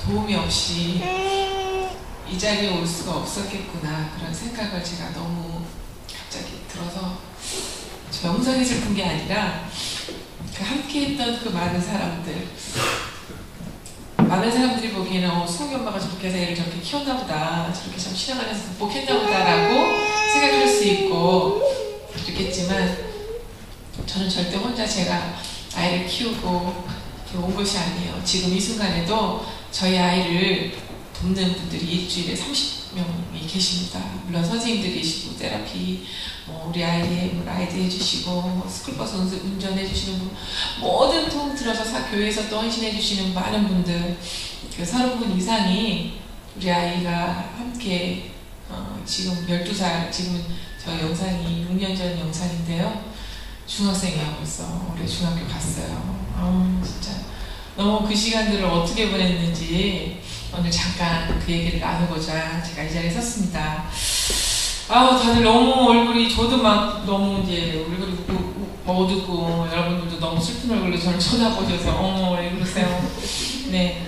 도움이 없이 이 자리에 올 수가 없었겠구나, 그런 생각을 제가 너무 갑자기 들어서, 명상이 슬픈 게 아니라 그 함께했던 그 많은 사람들이 보기에는 수홍이 엄마가 저렇게 해서 애를 저렇게 키웠나 보다, 저렇게 참 신앙하면서 극복했나 보다라고 생각할 수 있고 그렇겠지만, 저는 절대 혼자 제가 아이를 키우고 이렇게 온 것이 아니에요. 지금 이 순간에도 저희 아이를 돕는 분들이 일주일에 30명이 계십니다. 물론 선생님들 계시고, 세라피, 우리 아이의 라이드 해주시고, 스쿨버스 운전해주시는 분, 모든 통 들어서 교회에서 또 헌신해주시는 많은 분들, 그 30분 이상이 우리 아이가 함께, 지금 12살, 지금은 저 영상이 6년 전 영상인데요. 중학생이야 벌써. 올해 중학교 갔어요. 진짜 너무 그 시간들을 어떻게 보냈는지 오늘 잠깐 그 얘기를 나누고자 제가 이 자리에 섰습니다. 다들 너무 얼굴이, 저도 막 너무 이제 얼굴이 어둡고, 여러분들도 너무 슬픈 얼굴로 저를 쳐다보셔서 왜 그러세요? 네.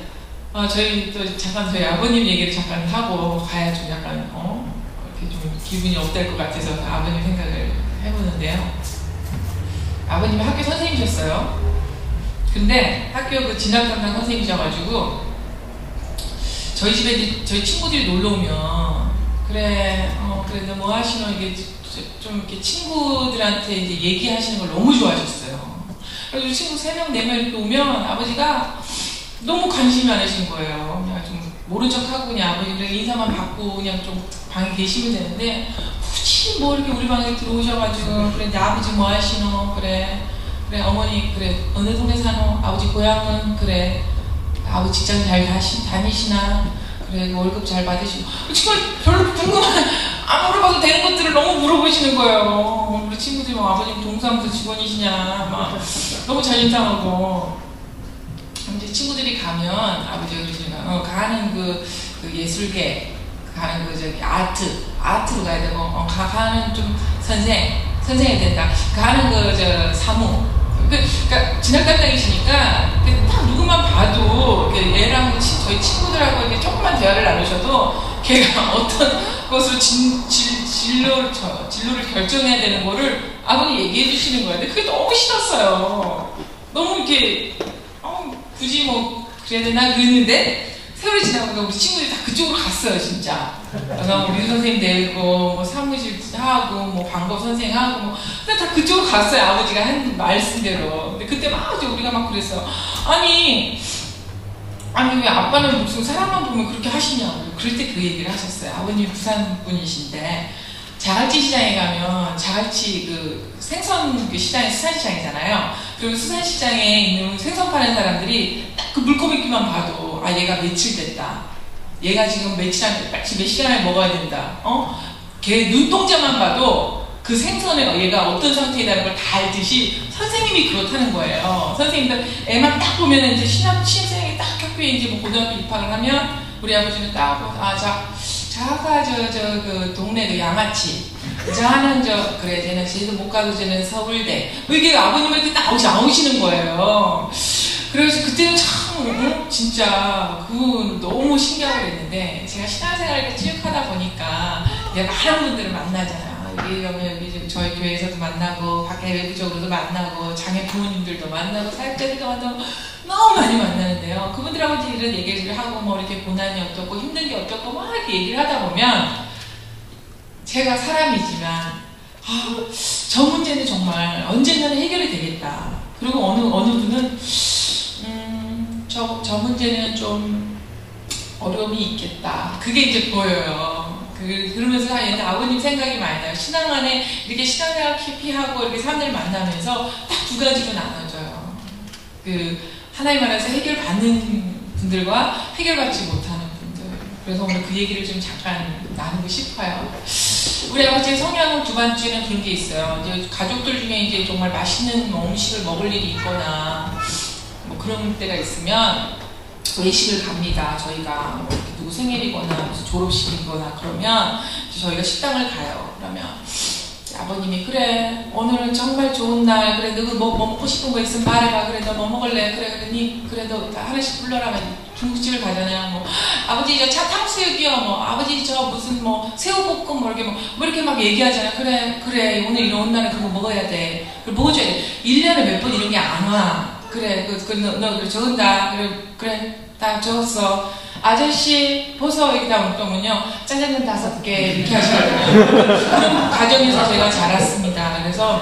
저희 또 잠깐 저희 아버님 얘기를 잠깐 하고 가야 좀 약간 이렇게 좀 기분이 업될 것 같아서 아버님 생각을 해보는데요. 아버님이 학교 선생님이셨어요. 근데 학교 그 진학 담당 선생님이셔가지고 저희 집에 저희 친구들이 놀러 오면 그래 너 뭐 하시노, 이게 좀 이렇게 친구들한테 이제 얘기하시는 걸 너무 좋아하셨어요. 그래서 친구 3명, 4명 이렇게 오면 아버지가 너무 관심이 많으신 거예요. 그냥 좀 모른 척하고 그냥 아버지랑 인사만 받고 그냥 좀 방에 계시면 되는데, 굳이 뭐 이렇게 우리 방에 들어오셔가지고, 그래, 내 아버지 뭐 하시노? 그래, 어머니, 그래, 어느 동네 사노? 아버지 고향은? 그래, 아버지 직장 잘 다니시나? 그래, 월급 잘 받으시고. 정말 별로 궁금한, 안 물어봐도 되는 것들을 너무 물어보시는 거예요. 우리 친구들이 막 아버님 동사무소 직원이시냐? 막 너무 자신상하고. 이제 친구들이 가면 아버지가 그러시는 거야. 가는 그 예술계, 가는 아트로 가야 되고, 가는 좀 선생이 된다. 가는 사무. 그러니까 진학담당이시니까 딱 누구만 봐도 얘랑 저희 친구들하고 이렇게 조금만 대화를 나누셔도 걔가 어떤 것으로 진로를 결정해야 되는 거를 아버님 얘기해 주시는 거예요. 근데 그게 너무 싫었어요. 너무 이렇게 굳이 뭐 그래야 되나 그랬는데, 세월이 지나보니까 우리 친구들이 다 그쪽으로 갔어요, 진짜. 그래서 우리 선생님 데리고, 뭐 사무실 하고, 뭐 방법 선생님 하고, 근데 다 그쪽으로 갔어요, 아버지가 한 말씀대로. 근데 그때 막 우리가 막 그랬어요. 아니 왜 아빠는 무슨 사람만 보면 그렇게 하시냐고. 그럴 때 그 얘기를 하셨어요. 아버님이 부산 분이신데, 자갈치 시장에 가면, 자갈치 생선 시장이 수산시장이잖아요. 그리고 수산시장에 있는 생선 파는 사람들이 딱 그 물고기만 봐도, 얘가 며칠 됐다. 얘가 지금 몇 시간을 먹어야 된다. 걔 눈동자만 봐도 그 생선에 얘가 어떤 상태이라는 걸 다 알듯이 선생님이 그렇다는 거예요. 선생님들 애만 딱 보면 이제 신생이 딱 학교에 이제 뭐 고등학교 입학을 하면 우리 아버지는 딱 보고, 자가 그 동네 양아치. 저는 그래, 쟤는 제도 못 가도 쟤는 서울대. 이게 아버님한테 딱 나오시는 거예요. 그래서 그때는 참, 진짜, 너무 신기하고 그랬는데, 제가 신앙생활을 이렇게 쭉 하다 보니까, 내가 많은 분들을 만나잖아요. 여기 저희 교회에서도 만나고, 밖에 외부적으로도 만나고, 장애 부모님들도 만나고, 사역자들도 만나고, 너무 많이 만나는데요. 그분들하고 이런 얘기를 하고, 뭐 이렇게 고난이 어떻고, 힘든 게 어떻고, 막 이렇게 얘기를 하다 보면, 제가 사람이지만, 저 문제는 정말 언젠가는 해결이 되겠다. 그리고 어느 분은, 저 문제는 좀 어려움이 있겠다. 그게 이제 보여요. 그러면서 아버님 생각이 많이 나요. 신앙 안에 이렇게 신앙생활 깊이 하고 이렇게 사람들을 만나면서 딱 2가지로 나눠져요. 하나님 나라에서 해결받는 분들과 해결받지 못하는 분들. 그래서 오늘 그 얘기를 좀 잠깐 나누고 싶어요. 우리 아버지의 성향은 2번째는 그런 게 있어요. 이제 가족들 중에 이제 정말 맛있는 음식을 먹을 일이 있거나 뭐 그런 때가 있으면 외식을 갑니다. 저희가 뭐 누구 생일이거나 무슨 졸업식이거나 그러면 저희가 식당을 가요. 그러면 아버님이 그래 오늘은 정말 좋은 날 그래 너 뭐 먹고 싶은 거 있으면 말해봐. 그래 너 뭐 먹을래? 그래 그러니 그래 너 하나씩 불러라. 중국집을 가잖아요. 뭐 아버지 저 탕수육이요. 뭐 아버지 저 무슨 뭐 새우볶음 뭐 이렇게 뭐 이렇게 막 얘기하잖아요. 그래 오늘 이런 날은 그거 먹어야 돼. 그리고 먹어줘야 돼. 1년에 몇 번 이런 게 안 와. 그래 너 적은다. 그래 딱 적었어. 아저씨 보소 이렇게 나오면요 짜장면 5개 이렇게 하시거든요. 그런 가정에서 제가 자랐습니다. 그래서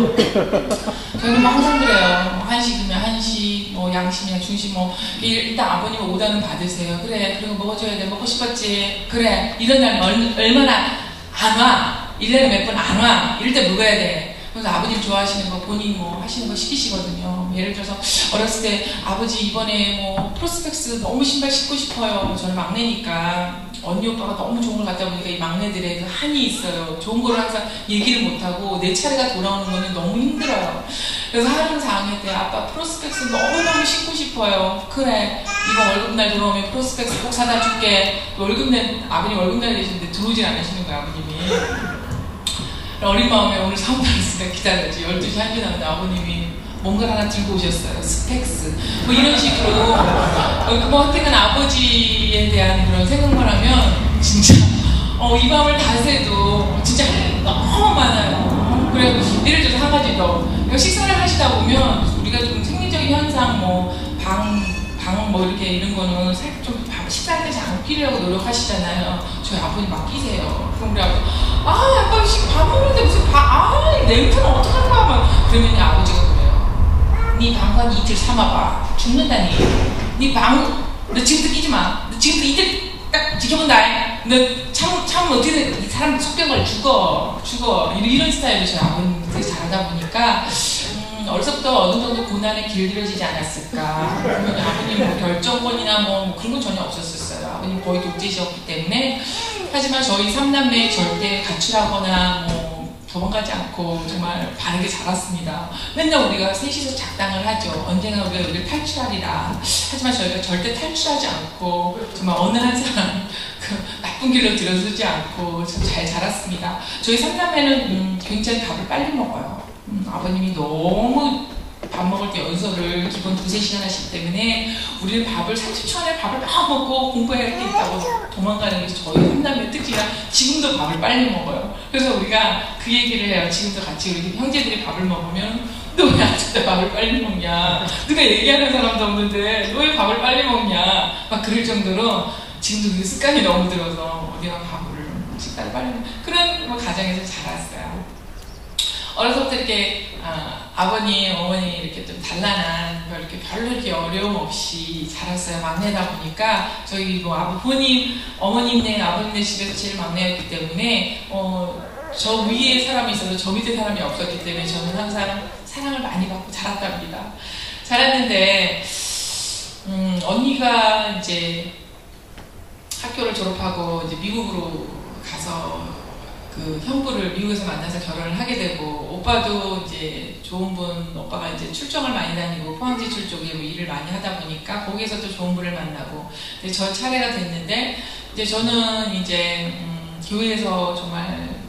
저희는 뭐 항상 그래요. 한식이면 한식, 뭐 양식이면 중식, 뭐 일단 아버님 오다는 받으세요. 그래 그리고 먹어줘야 돼. 먹고 싶었지. 그래 이런 날 얼마나 안 와. 1년에 몇 번 안 와. 이럴 때 먹어야 돼. 그래서 아버님 좋아하시는 거 본인 뭐 하시는 거 시키시거든요. 예를 들어서 어렸을 때 아버지 이번에 뭐 프로스펙스 너무 신발 신고 싶어요. 저는 막내니까 언니 오빠가 너무 좋은 걸 갖다 보니까 이 막내들의 그 한이 있어요. 좋은 거를 항상 얘기를 못하고 내 차례가 돌아오는 거는 너무 힘들어요. 그래서 하루는 4학년 때 아빠 프로스펙스 너무너무 신고 싶어요. 그래 이번 월급날 들어오면 프로스펙스 꼭 사다 줄게. 아버님 월급날 내시는데 들어오질 않으시는 거예요. 아버님이. 어린 마음에 오늘 사업 나갔으니까 기다렸지. 12시 1시 나는데 아버님이 뭔가를 하나 들고 오셨어요. 스펙스. 뭐 이런 식으로. 뭐 하여튼 아버지에 대한 그런 생각만 하면 진짜 이 밤을 다 새도 진짜 너무 많아요. 그래 예를 들어서 한 가지 더. 식사를 하시다 보면 우리가 좀 생리적인 현상 뭐 이렇게 이런 거는 살짝 좀 식사할 때 잘 안 끼려고 노력하시잖아요. 저희 아버님 막 끼세요. 그럼 우리 아버지 아빠 밥 먹는데 무슨 냄새는 어떡할까 그러면 아버지가 그래요. 네 방관 이틀 삼아봐. 죽는다니. 너 지금부터 끼지 마. 너 지금부터 이틀 딱 지켜본다. 너 참으면 어떻게 돼? 이 사람 속병을 죽어. 이런 스타일로 저희 아버님 되게 잘하다 보니까 어려서부터 어느 정도 고난에 길들여지지 않았을까. 그러면 아버님 뭐 결정권이나 뭐 그런 건 전혀 없었어요. 아버님 거의 독재시였기 때문에. 하지만 저희 3남매 절대 가출하거나 뭐 도망가지 않고 정말 바르게 자랐습니다. 맨날 우리가 셋이서 작당을 하죠. 언젠가 우리가 여기를 탈출하리라. 하지만 저희가 절대 탈출하지 않고 정말 어느 한 사람 나쁜 길로 들어서지 않고 참 잘 자랐습니다. 저희 3남매는 굉장히 밥을 빨리 먹어요. 아버님이 너무 밥 먹을 때 연설을 기본 2-3시간 하시기 때문에 우리는 밥을 30초 안에 밥을 막 먹고 공부해야 할 게 있다고 도망가는 게 저희 한남의 특기라 지금도 밥을 빨리 먹어요. 그래서 우리가 그 얘기를 해요. 지금도 같이 우리 형제들이 밥을 먹으면 너 왜 아직도 밥을 빨리 먹냐. 누가 얘기하는 사람도 없는데 너 왜 밥을 빨리 먹냐. 막 그럴 정도로 지금도 그 습관이 너무 들어서 어디가 식사를 빨리 먹냐. 그런 가정에서 자랐어요. 어려서부터 이렇게 아버님, 어머니 이렇게 좀 단란한 별로 이렇게 어려움 없이 자랐어요. 막내다 보니까 저희 뭐 어머님네, 아버님네 집에서 제일 막내였기 때문에 저 위에 사람이 있어서 저 밑에 사람이 없었기 때문에 저는 항상 사랑을 많이 받고 자랐답니다. 자랐는데 언니가 이제 학교를 졸업하고 이제 미국으로 가서 그 형부를 미국에서 만나서 결혼을 하게 되고 오빠도 이제 좋은 분 오빠가 이제 출장을 많이 다니고 포항지출 쪽에 뭐 일을 많이 하다 보니까 거기에서 또 좋은 분을 만나고 근데 저 차례가 됐는데 이제 저는 이제 교회에서 정말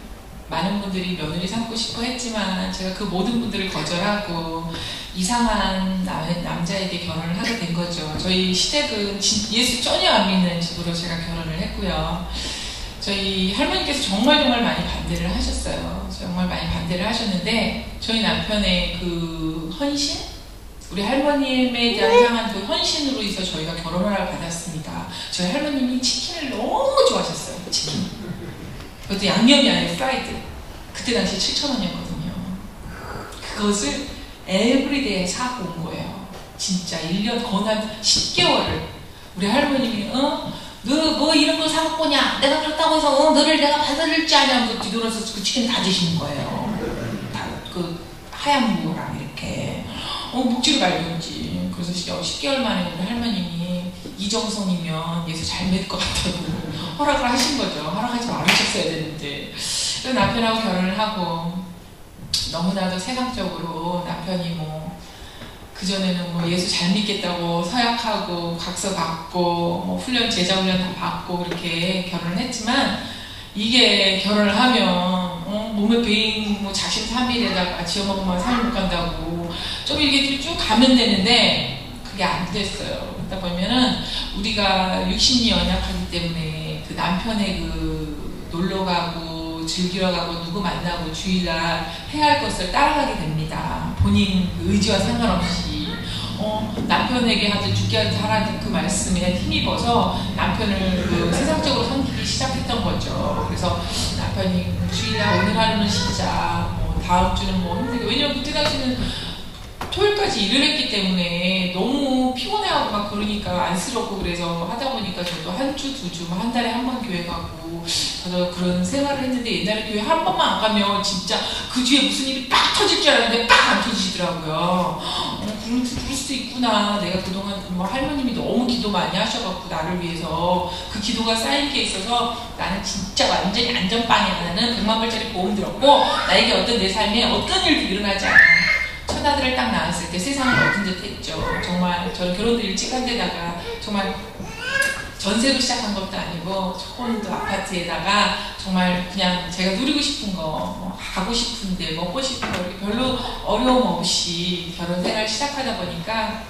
많은 분들이 며느리 삼고 싶어 했지만 제가 그 모든 분들을 거절하고 이상한 남자에게 결혼을 하게 된 거죠. 저희 시댁은 예수 전혀 안 믿는 집으로 제가 결혼을 했고요. 저희 할머니께서 정말 많이 반대를 하셨어요. 정말 많이 반대를 하셨는데 저희 남편의 그 헌신? 우리 할머님에 대한 향한 그 헌신으로 해서 저희가 결혼을 받았습니다. 저희 할머님이 치킨을 너무 좋아하셨어요. 치킨. 그것도 양념이 아니라 프라이드. 그때 당시 7,000원이었거든요. 그것을 에브리데이에 사고 온 거예요. 진짜 1년 거의 한 10개월을 우리 할머님이 너 뭐 이런 거 사갖고 오냐? 내가 그렇다고 해서 너를 내가 받아들일지 아냐면서 뒤돌아서 그 치킨 다 드시는 거예요. 다 그 하얀 무랑 이렇게 묵지를 말렸지. 그래서 10개월 만에 우리 할머님이 이정성이면 예수 잘 믿을 것 같다고 허락을 하신 거죠. 허락하지 말으셨어야 되는데. 그래서 남편하고 결혼을 하고 너무나도 세상적으로 남편이 뭐 그전에는 뭐 예수 잘 믿겠다고 서약하고 각서 받고 뭐 제자 훈련 다 받고 그렇게 결혼을 했지만 이게 결혼을 하면 몸에 배인 뭐 자신 3일에다가 지어먹으면 3일 못 간다고 좀 이렇게 쭉 가면 되는데 그게 그게 안 됐어요. 그러다 보면은 우리가 육신이 연약하기 때문에 그 남편의 그 놀러 가고 즐기러 가고 누구 만나고 주일날 해야 할 것을 따라가게 됩니다. 본인 그 의지와 상관없이. 남편에게 하듯 죽게 하라는 그 말씀에 힘입어서 남편을 그 세상적으로 섬기기 시작했던 거죠. 그래서 남편이 주일날 오늘 하루는 쉬자, 다음 주는 뭐 힘들게. 왜냐면 그때 당시는 토요일까지 일을 했기 때문에 너무 피곤해하고 막 그러니까 안쓰럽고 그래서 하다 보니까 저도 한 주, 두 주, 한 달에 한 번 교회 가고 저도 그런 생활을 했는데 옛날에 교회 한 번만 안 가면 진짜 그 주에 무슨 일이 빡 터질 줄 알았는데 빡 안 터지시더라고요. 그럴 수도 있구나. 내가 그동안 뭐 할머님이 너무 기도 많이 하셔갖고 나를 위해서 그 기도가 쌓인 게 있어서 나는 진짜 완전히 안전빵이 하나는 100만 불짜리 보험 들었고 나에게 어떤 내 삶에 어떤 일도 일어나지 않아. 첫아들을 딱 낳았을 때 세상을 얻은 듯 했죠. 정말 저는 결혼도 일찍 한 데다가 정말 전세로 시작한 것도 아니고 초원도 아파트에다가 정말 그냥 제가 누리고 싶은 거, 가고 싶은데 먹고 싶은 거 별로 어려움 없이 결혼 생활 시작하다 보니까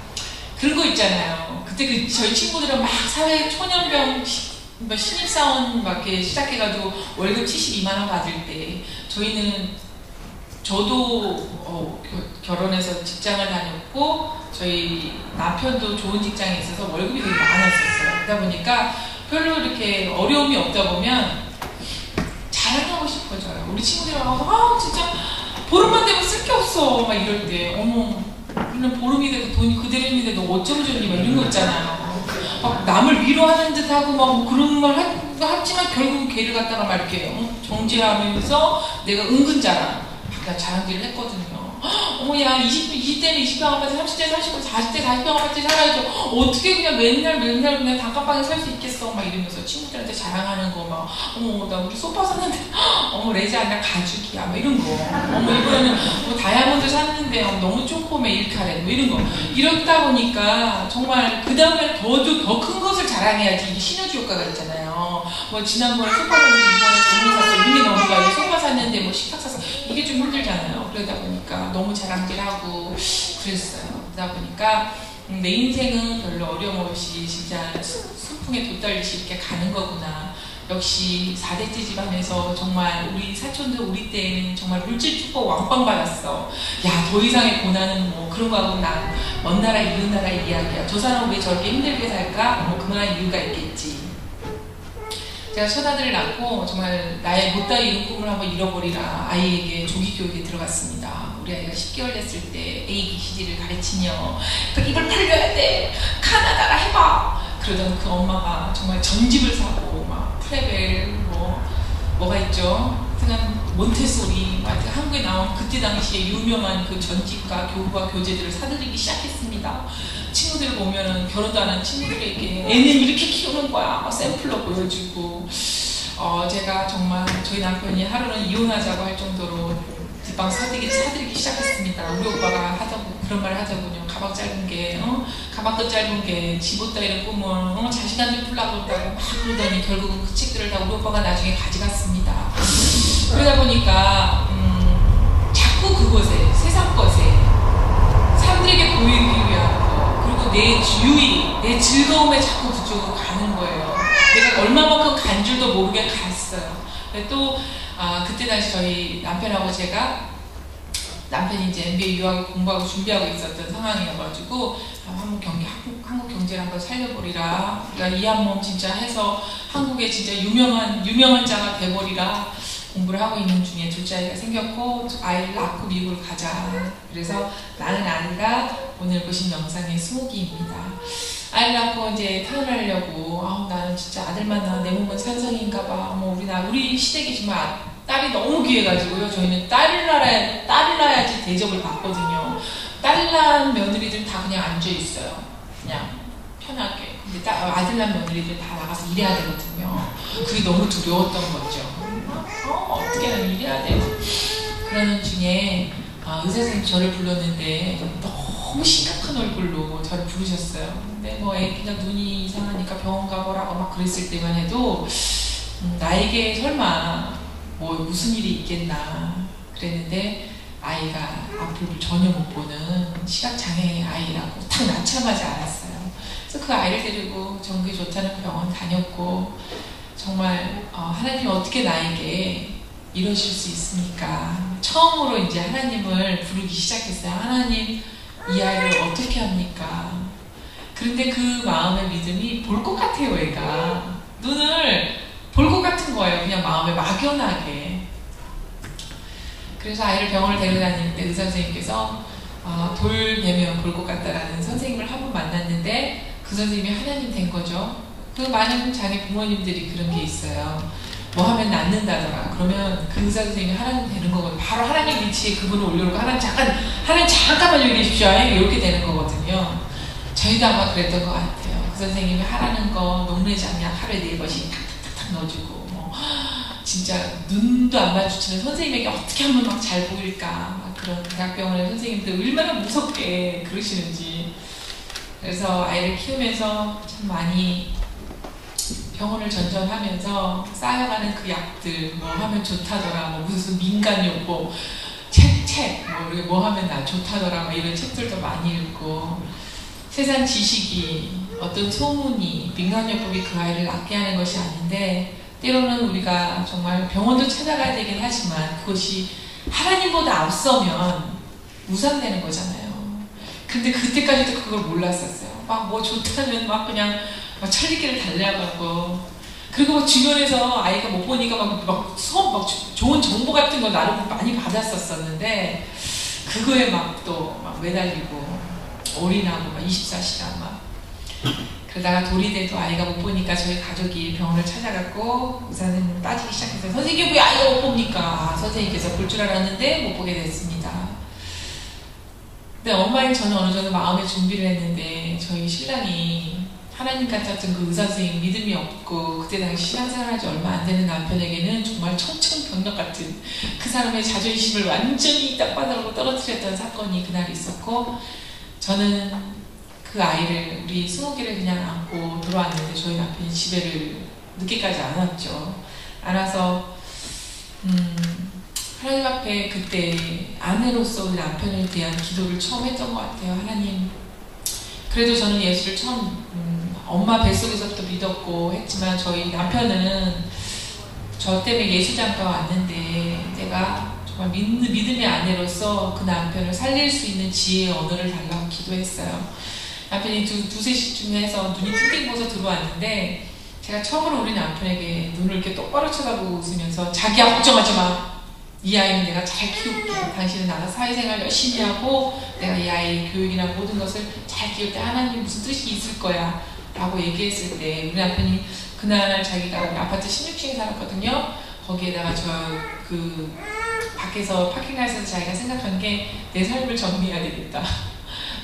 그런 거 있잖아요. 그때 저희 친구들은 막 사회 초년병 신입사원 막 이렇게 시작해가지고 월급 72만 원 받을 때 저도 결혼해서 직장을 다녔고 저희 남편도 좋은 직장에 있어서 월급이 되게 많았었어요. 그러다 보니까 별로 이렇게 어려움이 없다 보면 자랑하고 싶어져요. 우리 친구들이 진짜 보름만 되면 쓸 게 없어 막 이럴 때 우리는 보름이 돼도 돈이 그대로 있는데 너 어쩌고 저러니 막 이런 거 있잖아요. 막 남을 위로하는 듯하고 막 그런 걸 하지만 결국은 걔를 갖다가 막 이렇게 정죄하면서 내가 은근 자랑질을 했거든요. 야 20대는 20평 아파트, 30대 30평, 40대 40평 아파트 살아야죠. 어떻게 그냥 맨날 그냥 단칸방에 살 수 있겠어 막 이러면서 친구들한테 자랑하는 거 막 나 우리 소파 샀는데 레지야 나 가죽이야 막 이런 거 이번에는 뭐 다이아몬드 샀는데 너무 쪼꼬매 1카렛 뭐 이런 거 이렇다 보니까 정말 그 다음에 더 큰 것을 자랑해야지. 이게 시너지 효과가 있잖아요. 뭐 지난번에 소파 샀는데 이번에 장모 샀어 이런 게 넘어가고 소파 샀는데 뭐 식탁 샀어 이게 좀 힘들잖아요. 그러다 보니까 너무 자랑질하고 그랬어요. 그러다 보니까 내 인생은 별로 어려움 없이 진짜 순풍에 돛달듯이 이렇게 가는 거구나. 역시 4대째 집안에서 정말 우리 사촌들 우리 때에는 정말 물질 축복 왕빵 받았어. 야, 더 이상의 고난은 뭐 그런 거 하고 난 먼 나라 이웃 나라의 이야기야. 저 사람은 왜 저렇게 힘들게 살까? 뭐 그만한 이유가 있겠지. 제가 첫아들을 낳고 정말 나의 못다 이룬 꿈을 한번 잃어버리라 아이에게 조기교육에 들어갔습니다. 우리 아이가 10개월 됐을 때 ABCD를 가르치며 이걸 팔려야 돼. 카나다라 해봐. 그러던 그 엄마가 정말 전집을 사고 막 프레벨 뭐가 있죠? 하여튼 몬테소리 한국에 나온 그때 당시에 유명한 그 전집과 교구와 교재들을 사들이기 시작했습니다. 친구들을 보면은 결혼도 안 한 친구들에게 애는 이렇게 키우는 거야 막 샘플로 보여주고 제가 정말 저희 남편이 하루는 이혼하자고 할 정도로 뒷방 사들이기 시작했습니다. 우리 오빠가 그런 말을 하자군요. 가방 짧은 게 가방도 짧은 게 집옷다 이런 꿈을 자신한테 풀라고 그러다고 막 그러더니 결국은 그 책들을 다 우리 오빠가 나중에 가져갔습니다. 그러다 보니까 자꾸 그곳에 세상 것에 사람들에게 보이기 위한 거 그리고 내 즐거움에 자꾸 그쪽으로 가는 거예요. 내가 얼마만큼 간 줄도 모르게 갔어요. 또 그때 당시 저희 남편하고 제가 남편이 이제 MBA 유학을 공부하고 준비하고 있었던 상황이어가지고 한국 경제를 한번 살려버리라. 그러니까 이 한 몸 진짜 해서 한국에 진짜 유명한 자가 돼버리라. 공부를 하고 있는 중에 둘째 아이가 생겼고 아이를 낳고 미국을 가자. 그래서 나는 아이가 오늘 보신 영상의 수목이입니다. 아이를 낳고 이제 태어나려고 나는 진짜 아들만 낳아 내 몸은 산성인가봐. 우리 시댁이 정말 딸이 너무 귀해가지고요. 저희는 딸을 낳아야지 대접을 받거든요. 딸 낳은 며느리들 다 그냥 앉아있어요. 그냥 편하게. 근데 아들 낳은 며느리들 다 나가서 일해야 되거든요. 그게 너무 두려웠던 거죠. 어떻게 하면 일해야 돼. 그러는 중에 의사 선생님이 저를 불렀는데 너무 심각한 얼굴로 저를 부르셨어요. 근데 애기가 눈이 이상하니까 병원 가보라고 막 그랬을 때만 해도 나에게 설마 무슨 일이 있겠나 그랬는데 아이가 앞을 전혀 못 보는 시각장애 아이라고 탁 아주 낳자마자 알았어요. 그래서 그 아이를 데리고 전국이 좋다는 병원 다녔고, 정말 하나님 어떻게 나에게 이러실 수 있습니까? 처음으로 이제 하나님을 부르기 시작했어요. 하나님, 이 아이를 어떻게 합니까? 그런데 그 마음의 믿음이 볼 것 같아요. 애가 눈을 볼 것 같은 거예요. 그냥 마음에 막연하게. 그래서 아이를 병원을 데려다니는데 의사 선생님께서 돌 내면 볼 것 같다라는 선생님을 한 번 만났는데, 그 선생님이 하나님 된 거죠. 그 많은 자기 부모님들이 그런 게 있어요. 뭐 하면 낫는다더라. 그러면 그 의사 선생님이 하나님 되는 거거든요. 바로 하나님 위치에 그분을 올려놓고 하나님 잠깐만 여기 계십시오. 이렇게 되는 거거든요. 저희도 아마 그랬던 것 같아요. 그 선생님이 하라는 거 녹내장약 하루에 4번씩 탁탁탁탁 넣어주고, 진짜 눈도 안 마주치는 선생님에게 어떻게 하면 막 잘 보일까, 막 그런 대학병원의 선생님들 얼마나 무섭게 그러시는지. 그래서 아이를 키우면서 참 많이 병원을 전전하면서 쌓여가는 그 약들, 뭐 하면 좋다더라, 뭐 무슨 민간요법 뭐 하면 나 좋다더라, 뭐 이런 책들도 많이 읽고, 세상 지식이, 어떤 소문이, 민간요법이 그 아이를 낫게 하는 것이 아닌데, 때로는 우리가 정말 병원도 찾아가야 되긴 하지만 그것이 하나님보다 앞서면 무산되는 거잖아요. 근데 그때까지도 그걸 몰랐었어요. 막 뭐 좋다면 막 그냥 막 천리길을 달려가고, 그리고 막 주변에서 아이가 못 보니까 막 좋은 정보 같은 거 나름 많이 받았었는데, 그거에 막 또 막 매달리고 올인하고 막 24시간 막 그러다가 돌이 돼도 아이가 못 보니까 저희 가족이 병원을 찾아갔고, 의사는 따지기 시작해서 선생님 왜 아이가 못 봅니까? 선생님께서 볼 줄 알았는데 못 보게 됐습니다. 근데 엄마인 저는 어느 정도 마음의 준비를 했는데, 저희 신랑이 하나님 같았던 그 의사 선생님 믿음이 없고, 그때 당시 신앙생활하지 얼마 안 되는 남편에게는 정말 청천벽력 같은, 그 사람의 자존심을 완전히 땅바닥으로 떨어뜨렸던 사건이 그날 있었고, 저는 그 아이를, 우리 20개를 그냥 안고 들어왔는데, 저희 남편이 집에를 늦게까지 안 왔죠. 안 와서 하나님 앞에 그때 아내로서 우리 남편에 대한 기도를 처음 했던 것 같아요. 하나님, 그래도 저는 예수를 처음 엄마 뱃속에서부터 믿었고 했지만, 저희 남편은 저 때문에 예수장가 왔는데, 내가 정말 믿음의 아내로서 그 남편을 살릴 수 있는 지혜의 언어를 달라고 기도했어요. 남편이 두세 시쯤 해서 눈이 띵띵 부어서 들어왔는데, 제가 처음으로 우리 남편에게 눈을 이렇게 똑바로 쳐다보고 웃으면서, 자기야 걱정하지 마. 이 아이는 내가 잘 키울게. 당신은 나가 사회생활 열심히 하고 내가 이 아이 교육이나 모든 것을 잘 키울 때 하나님 무슨 뜻이 있을 거야 라고 얘기했을 때, 우리 남편이 그날 자기가 아파트 16층에 살았거든요. 거기에다가 그 밖에서 파킹할에서 자기가 생각한 게, 내 삶을 정리해야 되겠다.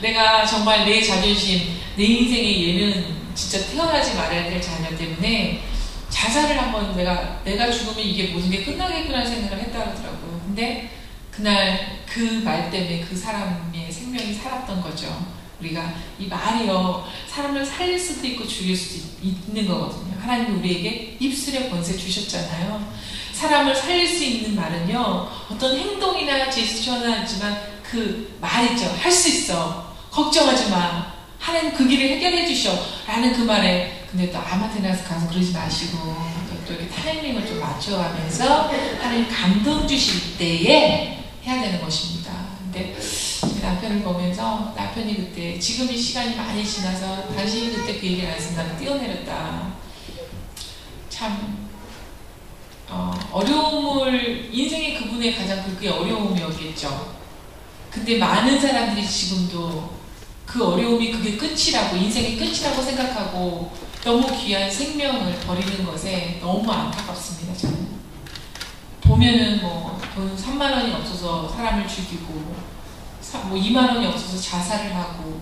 내가 정말 내 자존심, 내 인생의 얘는 진짜 태어나지 말아야 될 자녀 때문에 자살을 한번, 내가 죽으면 이게 모든 게 끝나겠구나 생각을 했다 그러더라고요. 근데 그날 그 말 때문에 그 사람의 생명이 살았던 거죠. 우리가 이 말이요, 사람을 살릴 수도 있고 죽일 수도 있는 거거든요. 하나님이 우리에게 입술의 권세 주셨잖아요. 사람을 살릴 수 있는 말은요, 어떤 행동이나 제스처는 하지만 그 말 있죠. 할 수 있어. 걱정하지 마. 하나님 그 길을 해결해 주셔. 라는 그 말에, 근데 또 아무한테나 가서 그러지 마시고, 또 이렇게 타이밍을 좀 맞춰가면서 하나님 감동 주실 때에 해야 되는 것입니다. 근데 남편을 보면서, 남편이 그때, 지금이 시간이 많이 지나서 당신이 그때 그 얘기를 안 했으면 나는 뛰어내렸다. 참 어려움을, 인생의 그분의 가장 그게 어려움이었겠죠. 근데 많은 사람들이 지금도 그 어려움이 그게 끝이라고, 인생의 끝이라고 생각하고 너무 귀한 생명을 버리는 것에 너무 안타깝습니다. 저는 보면은 뭐 돈 3만 원이 없어서 사람을 죽이고, 뭐 2만 원이 없어서 자살을 하고,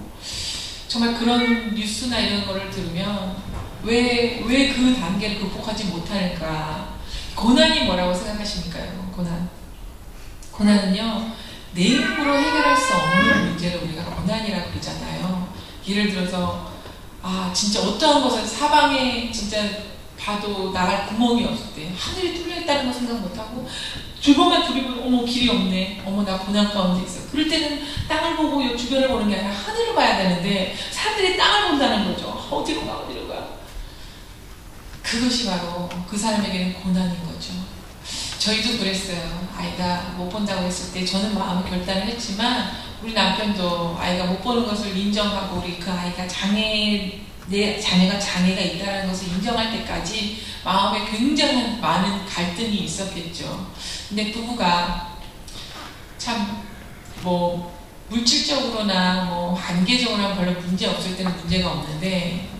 정말 그런 뉴스나 이런 거를 들으면 왜 그 단계를 극복하지 못하는가. 고난이 뭐라고 생각하십니까? 고난은요, 내 힘으로 해결할 수 없는 문제를 우리가 고난이라고 그러잖아요. 예를 들어서 진짜 어떠한 것을 사방에 진짜 봐도 나갈 구멍이 없을 때, 하늘이 뚫려있다는 거 생각 못하고 주변만 두리보면 어머 길이 없네, 어머 나 고난 가운데 있어. 그럴 때는 땅을 보고 주변을 보는 게 아니라 하늘을 땅을 봐야 되는데 사람들이 땅을 본다는 거죠. 어디로 가 어디로 가. 그것이 바로 그 사람에게는 고난인 거죠. 저희도 그랬어요. 아이가 못 본다고 했을 때 저는 마음의 결단을 했지만 우리 남편도 아이가 못 보는 것을 인정하고 우리 그 아이가 내 자녀가 장애가 있다는 것을 인정할 때까지 마음에 굉장히 많은 갈등이 있었겠죠. 근데 부부가 참 뭐 물질적으로나 뭐 관계적으로는 별로 문제 없을 때는 문제가 없는데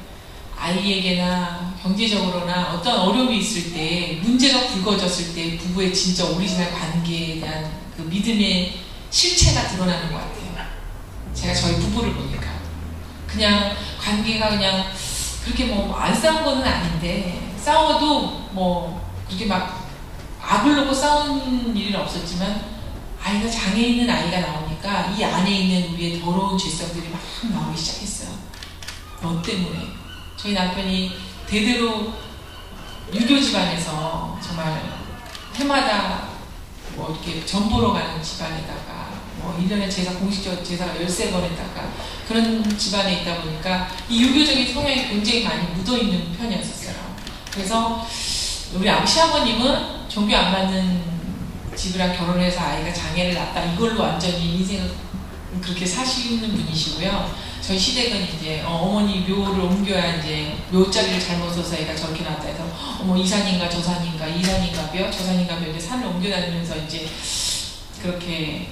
아이에게나 경제적으로나 어떤 어려움이 있을 때 문제가 불거졌을 때 부부의 진짜 오리지널 관계에 대한 그 믿음의 실체가 드러나는 것 같아요. 제가 저희 부부를 보니까 그냥 관계가 그냥 그렇게 뭐 안 싸운 거는 아닌데 싸워도 뭐 그렇게 막 악을 놓고 싸운 일은 없었지만 아이가 장애 있는 아이가 나오니까 이 안에 있는 우리의 더러운 죄성들이 막 나오기 시작했어요. 너 때문에. 저희 남편이 대대로 유교 집안에서 정말 해마다 뭐 이렇게 전 보러 가는 집안에다가 뭐 1년에 공식적 제사가 13번 했다가 그런 집안에 있다 보니까 이 유교적인 성향이 굉장히 많이 묻어있는 편이었어요. 그래서 우리 시아버님은 종교 안 맞는 집이랑 결혼해서 아이가 장애를 낳았다 이걸로 완전히 인생을 그렇게 사시는 분이시고요. 저희 시댁은 이제 어머니 묘를 옮겨야 이제 묘자리를 잘못 써서 애가 저렇게 나왔다 해서 어머 이산인가 저산인가 이산인가벼 저산인가벼 이제 산을 옮겨 다니면서 이제 그렇게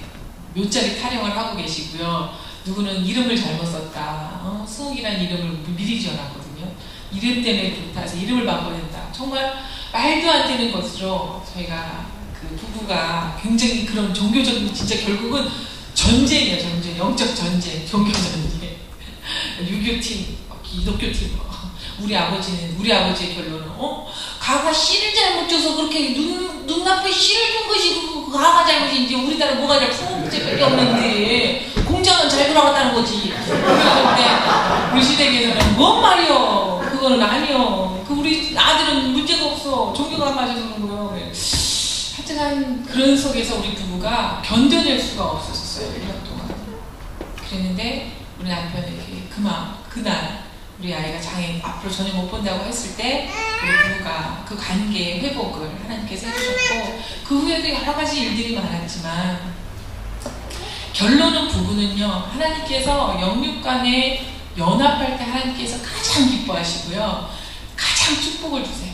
묘자리 타령을 하고 계시고요. 누구는 이름을 잘못 썼다. 수욱이라는 이름을 미리 지어놨거든요. 이름 때문에 좋다 해서 이름을 바꿔낸다. 정말 말도 안 되는 것으로 저희가 그 부부가 굉장히 그런 종교적인 진짜 결국은 전쟁이에요. 전쟁, 영적 전쟁, 종교 전쟁. 유교팀, 기독교팀. 우리 아버지의 결론은 가가 씨를 잘못 줘서 그렇게 눈앞에 씨를 준 것이 그 가가 잘못인지 우리나라 뭐가 잘 풍문제밖에 없는데 공장은 잘 돌아갔다는 거지. 그런데 우리 시댁에서는 뭔 말이요? 그거는 아니요. 그 우리 아들은 문제가 없어. 종교가 안 맞아서 그런 거요. 하여튼간 그런 속에서 우리 부부가 견뎌낼 수가 없었어요. 1년 동안. 그랬는데 우리 남편에게 그날 우리 아이가 장애 앞으로 전혀 못 본다고 했을 때 우리 부부가 그 관계의 회복을 하나님께서 해주셨고 그 후에도 여러 가지 일들이 많았지만 결론은 부부는요 하나님께서 영육간에 연합할 때 하나님께서 가장 기뻐하시고요 가장 축복을 주세요.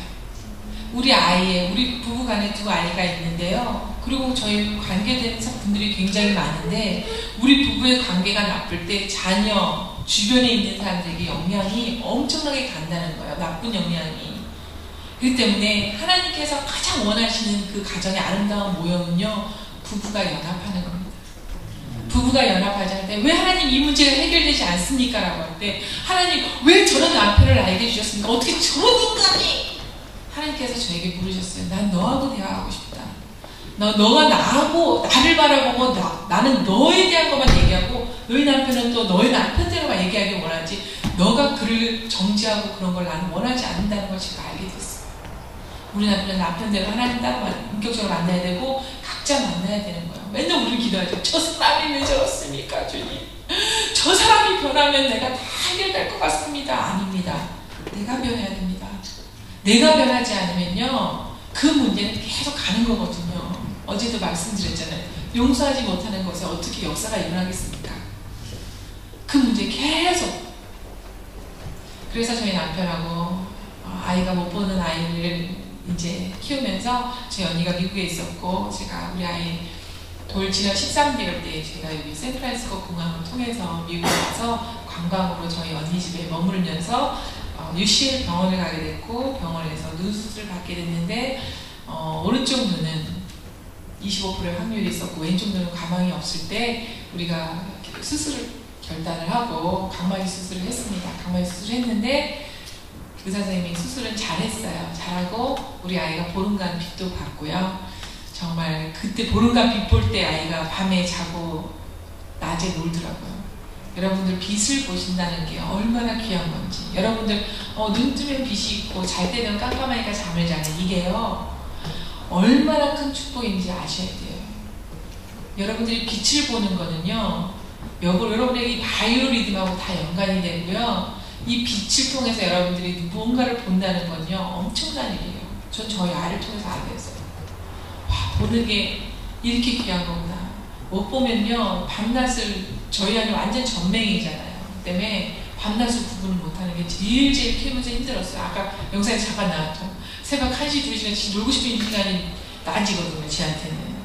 우리 부부 간에 두 아이가 있는데요. 그리고 저희 관계되는 분들이 굉장히 많은데 우리 부부의 관계가 나쁠 때 자녀, 주변에 있는 사람들에게 영향이 엄청나게 간다는 거예요. 나쁜 영향이. 그렇기 때문에 하나님께서 가장 원하시는 그 가정의 아름다운 모형은요. 부부가 연합하는 겁니다. 부부가 연합하지 않을 때 왜 하나님 이 문제가 해결되지 않습니까? 라고 할 때 하나님 왜 저런 남편을 나에게 주셨습니까? 어떻게 저런 인간이 하나님께서 저에게 부르셨어요. 난 너하고 대화하고 싶다. 너가 나를 바라보고 나는 너에 대한 것만 얘기하고 너희 남편은 또 너희 남편대로만 얘기하기 원하지 너가 그를 정지하고 그런 걸 나는 원하지 않는다는 걸 제가 알게 됐어요. 우리 남편은 남편대로 하나님 따로 인격적으로 만나야 되고 각자 만나야 되는 거예요. 맨날 우리를 기도하죠. 저 사람이 왜 저렇습니까 주님? 저 사람이 변하면 내가 다 해결될 것 같습니다. 아닙니다. 내가 변해야 됩니다. 내가 변하지 않으면요 그 문제는 계속 가는 거거든요. 어제도 말씀드렸잖아요. 용서하지 못하는 것에 어떻게 역사가 일어나겠습니까? 그 문제 계속. 그래서 저희 남편하고 아이가 못 보는 아이를 이제 키우면서 저희 언니가 미국에 있었고 제가 우리 아이 돌 지난 13개월 때 제가 여기 샌프란시스코 공항을 통해서 미국에 가서 관광으로 저희 언니 집에 머무르면서 UCL 병원을 가게 됐고 병원에서 눈 수술을 받게 됐는데 오른쪽 눈은 25%의 확률이 있었고 왼쪽 눈은 가망이 없을 때 우리가 수술을 결단을 하고 각막이 수술을 했습니다. 각막이 수술을 했는데 의사 선생님이 수술은 잘했어요. 잘하고 우리 아이가 보름간 빛도 봤고요. 정말 그때 보름간 빛 볼 때 아이가 밤에 자고 낮에 놀더라고요. 여러분들 빛을 보신다는 게 얼마나 귀한 건지. 여러분들 눈 뜨면 빛이 있고 잘 때는 깜깜하니까 잠을 자는 이게요 얼마나 큰 축복인지 아셔야 돼요. 여러분들이 빛을 보는 거는요 여러분에게 이 바이오리듬하고 다 연관이 되고요. 이 빛을 통해서 여러분들이 무언가를 본다는 건요, 엄청난 일이에요. 전 저희 아이를 통해서 알게 됐어요. 와, 보는 게 이렇게 귀한 거구나. 못 보면요, 밤낮을, 저희 아이는 완전 전맹이잖아요. 그 때문에 밤낮을 구분을 못하는 게 제일 키우면서 힘들었어요. 아까 영상에 잠깐 나왔죠. 새벽 1시, 2시간 놀고 싶은 시간이 낮이거든요, 지한테는.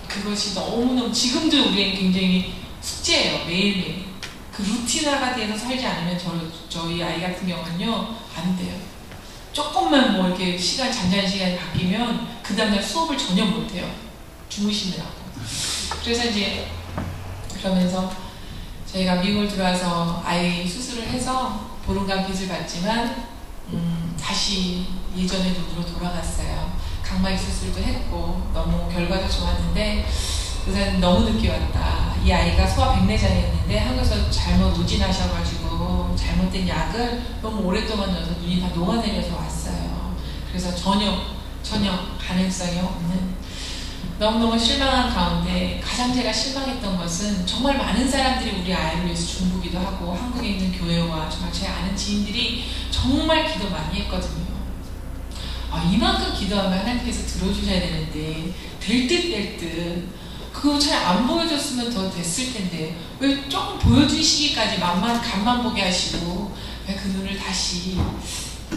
그것이 너무너무, 지금도 우리에게 굉장히 숙제예요, 매일매일. 그 루틴화가 돼서 살지 않으면 저희 아이 같은 경우는요, 안 돼요. 조금만 뭐 이렇게 잠자는 시간이 바뀌면 그 다음날 수업을 전혀 못해요. 주무시느라고. 그래서 이제 그러면서 저희가 미국을 들어와서 아이 수술을 해서 보름간 빚을 받지만 다시 예전의 눈으로 돌아갔어요. 각막이 수술도 했고 너무 결과도 좋았는데 의사는 너무 늦게 왔다. 이 아이가 소아 백내장이었는데 한국에서 잘못 우진하셔가지고 잘못된 약을 너무 오랫동안 넣어서 눈이 다 녹아내려서 왔어요. 그래서 전혀 가능성이 없는, 너무너무 실망한 가운데 가장 제가 실망했던 것은 정말 많은 사람들이 우리 아이를 위해서 중보기도 하고 한국에 있는 교회와 정말 제 아는 지인들이 정말 기도 많이 했거든요. 이만큼 기도하면 하나님께서 들어주셔야 되는데 될 듯 그거 잘 안 보여줬으면 더 됐을 텐데 왜 조금 보여주시기까지 간만 보게 하시고 왜 그 눈을 다시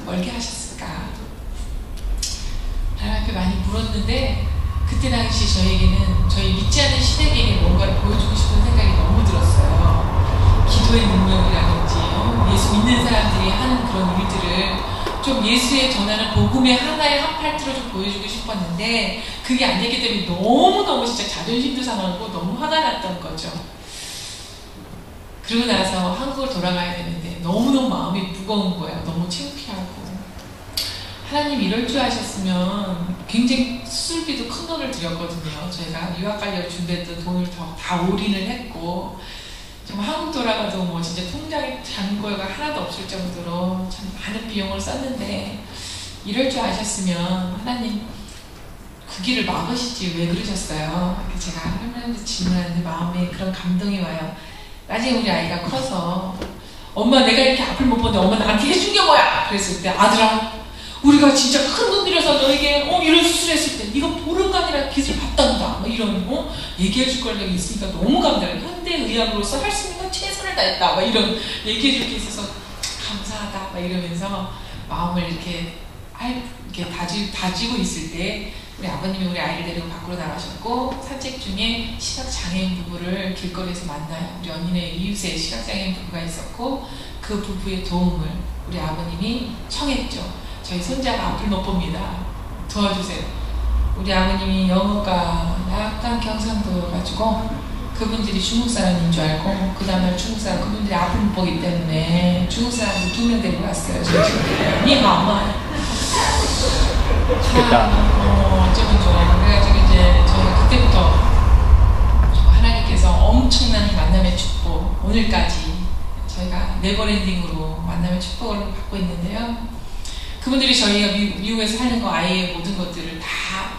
멀게 하셨을까? 하나님 앞에 많이 물었는데 그때 당시 저희에게는 저희 믿지 않는 시댁에게 뭔가를 보여주고 싶은 생각이 너무 들었어요. 기도의 능력이라든지 예수 믿는 사람들이 하는 그런 일들을 좀 예수에 전하는 복음의 하나의 한 팔트로 좀 보여주고 싶었는데 그게 안 됐기 때문에 너무너무 진짜 자존심도 상하고 너무 화가 났던 거죠. 그러고 나서 한국을 돌아가야 되는데 너무너무 마음이 무거운 거예요. 너무 창피하고. 하나님 이럴 줄 아셨으면 굉장히 수술비도 큰 돈을 들였거든요. 저희가 유학 가려고 준비했던 돈을 다 올인을 했고 정말 한국 돌아가도 뭐 진짜 통장에 잔고가 하나도 없을 정도로 참 많은 비용을 썼는데 이럴 줄 아셨으면 하나님 그 길을 막으시지 왜 그러셨어요? 제가 하나님한테 질문하는데 마음에 그런 감동이 와요. 나중에 우리 아이가 커서 엄마 내가 이렇게 앞을 못 보는데 엄마 나한테 해준 게 뭐야? 그랬을 때 아들아 우리가 진짜 큰 돈 들여서 너에게 이런 수술했을 때 이거 보름간이라 빚을 받단다 뭐 이런 얘기해 줄 거라고 있으니까 너무 감사해요. 현대의학으로서 할 수 있는 건 최선을 다했다 막 이런 얘기해 줄 게 있어서 감사하다 막 이러면서 마음을 이렇게 다지고 있을 때 우리 아버님이 우리 아이를 데리고 밖으로 나가셨고 산책 중에 시각장애인 부부를 길거리에서 만나요. 우리 언니네 이웃에 시각장애인 부부가 있었고 그 부부의 도움을 우리 아버님이 청했죠. 저희 손자가 앞을 못 봅니다. 도와주세요. 우리 아버님이 영어가 약간 경상도여가지고 그분들이 중국 사람인 줄 알고 그 다음날 중국 사람 그분들이 앞을 못 보기 때문에 중국 사람들 2명 데리고 왔어요. 저희 집에. 니마마. 어쩌면 좋아. 그래가지고 이제 저희가 그때부터 하나님께서 엄청난 만남의 축복 오늘까지 저희가 네버랜딩으로 만남의 축복을 받고 있는데요. 그분들이 저희가 미국에서 하는 거 아이의 모든 것들을 다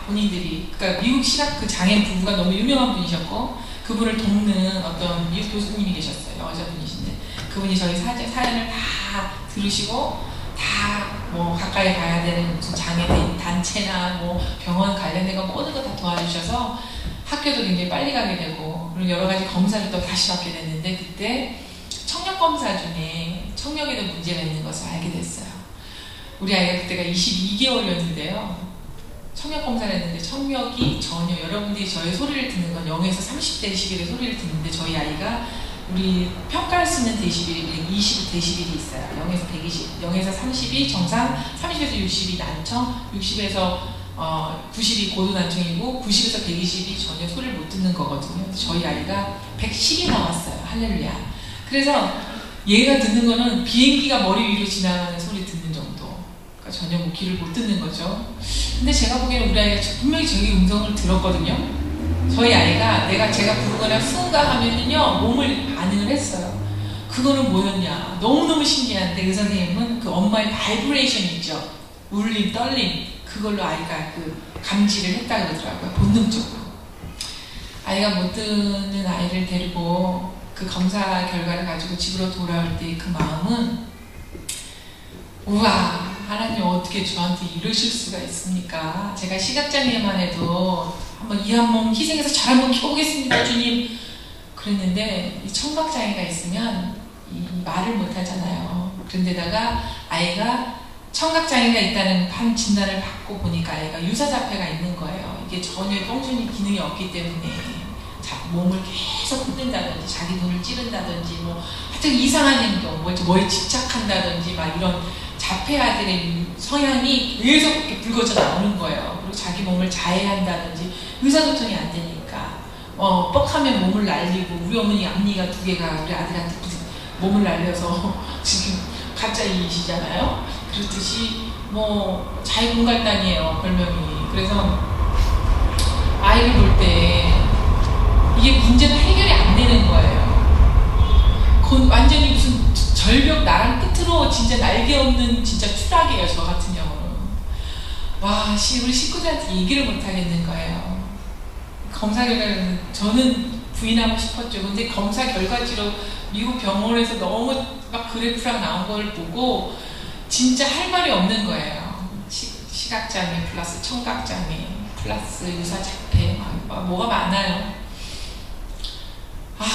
본인들이 그러니까 미국 시각 그 장애인 부부가 너무 유명한 분이셨고 그분을 돕는 어떤 미국 교수님이 계셨어요. 여자분이신데 그분이 저희 사연을 다 들으시고 다 뭐 가까이 가야 되는 무슨 장애 단체나 뭐 병원 관련된 거 모든 거 다 도와주셔서 학교도 굉장히 빨리 가게 되고 그리고 여러 가지 검사를 또 다시 받게 됐는데 그때 청력 검사 중에 청력에도 문제가 있는 것을 알게 됐어요. 우리 아이가 그때가 22개월이었는데요. 청력 검사를 했는데 청력이 전혀 여러분들이 저의 소리를 듣는 건 0에서 30데시벨의 소리를 듣는데 저희 아이가 우리 평가할 수 있는 데시벨이 120데시벨이 있어요. 0에서 120, 0에서 30이 정상, 30에서 60이 난청, 60에서 90이 고도난청이고 90에서 120이 전혀 소리를 못 듣는 거거든요. 저희 아이가 110이 나왔어요. 할렐루야. 그래서 얘가 듣는 거는 비행기가 머리 위로 지나가는 소리 듣는 정도. 그러니까 전혀 뭐 귀를 못 듣는 거죠. 근데 제가 보기에는 우리 아이가 분명히 저희 음성을 들었거든요. 저희 아이가 제가 부르거나 수은가 하면은요 몸을 반응을 했어요. 그거는 뭐였냐? 너무너무 신기한데 그 선생님은 그 엄마의 바이브레이션 있죠. 울림, 떨림 그걸로 아이가 그 감지를 했다 그러더라고요. 본능적으로. 아이가 못 듣는 아이를 데리고 그 검사 결과를 가지고 집으로 돌아올 때 그 마음은 우와, 하나님 어떻게 저한테 이러실 수가 있습니까? 제가 시각장애만 해도 한번 이 한 몸 희생해서 잘 한번 키워보겠습니다, 주님. 그랬는데 이 청각장애가 있으면 이 말을 못 하잖아요. 그런데다가 아이가 청각장애가 있다는 한 진단을 받고 보니까 아이가 유사자폐가 있는 거예요. 이게 전혀 똥순이 기능이 없기 때문에 몸을 계속 흔든다든지 자기 눈을 찌른다든지 뭐 하여튼 이상한 행동, 뭐에 집착한다든지 막 이런 자폐아들의 성향이 계속 이렇게 불거져 나오는 거예요. 그리고 자기 몸을 자해한다든지 의사소통이 안 되니까 뻑하면 몸을 날리고 우리 어머니 앞니가 2개가 우리 아들한테 몸을 날려서 지금 가짜이시잖아요. 그렇듯이 뭐 자유공갈단이에요, 별명이. 그래서 아이를 볼 때 이게 문제가 해결이 안 되는 거예요. 그건 완전히 무슨 절벽 나랑 끝으로 진짜 날개 없는 진짜 추락이에요, 저 같은 경우는. 와, 우리 식구들한테 얘기를 못 하겠는 거예요. 검사 결과는 저는 부인하고 싶었죠. 근데 검사 결과지로 미국 병원에서 너무 막 그래프랑 나온 걸 보고 진짜 할 말이 없는 거예요. 시각장애 플러스 청각장애 플러스 유사자폐 뭐가 많아요.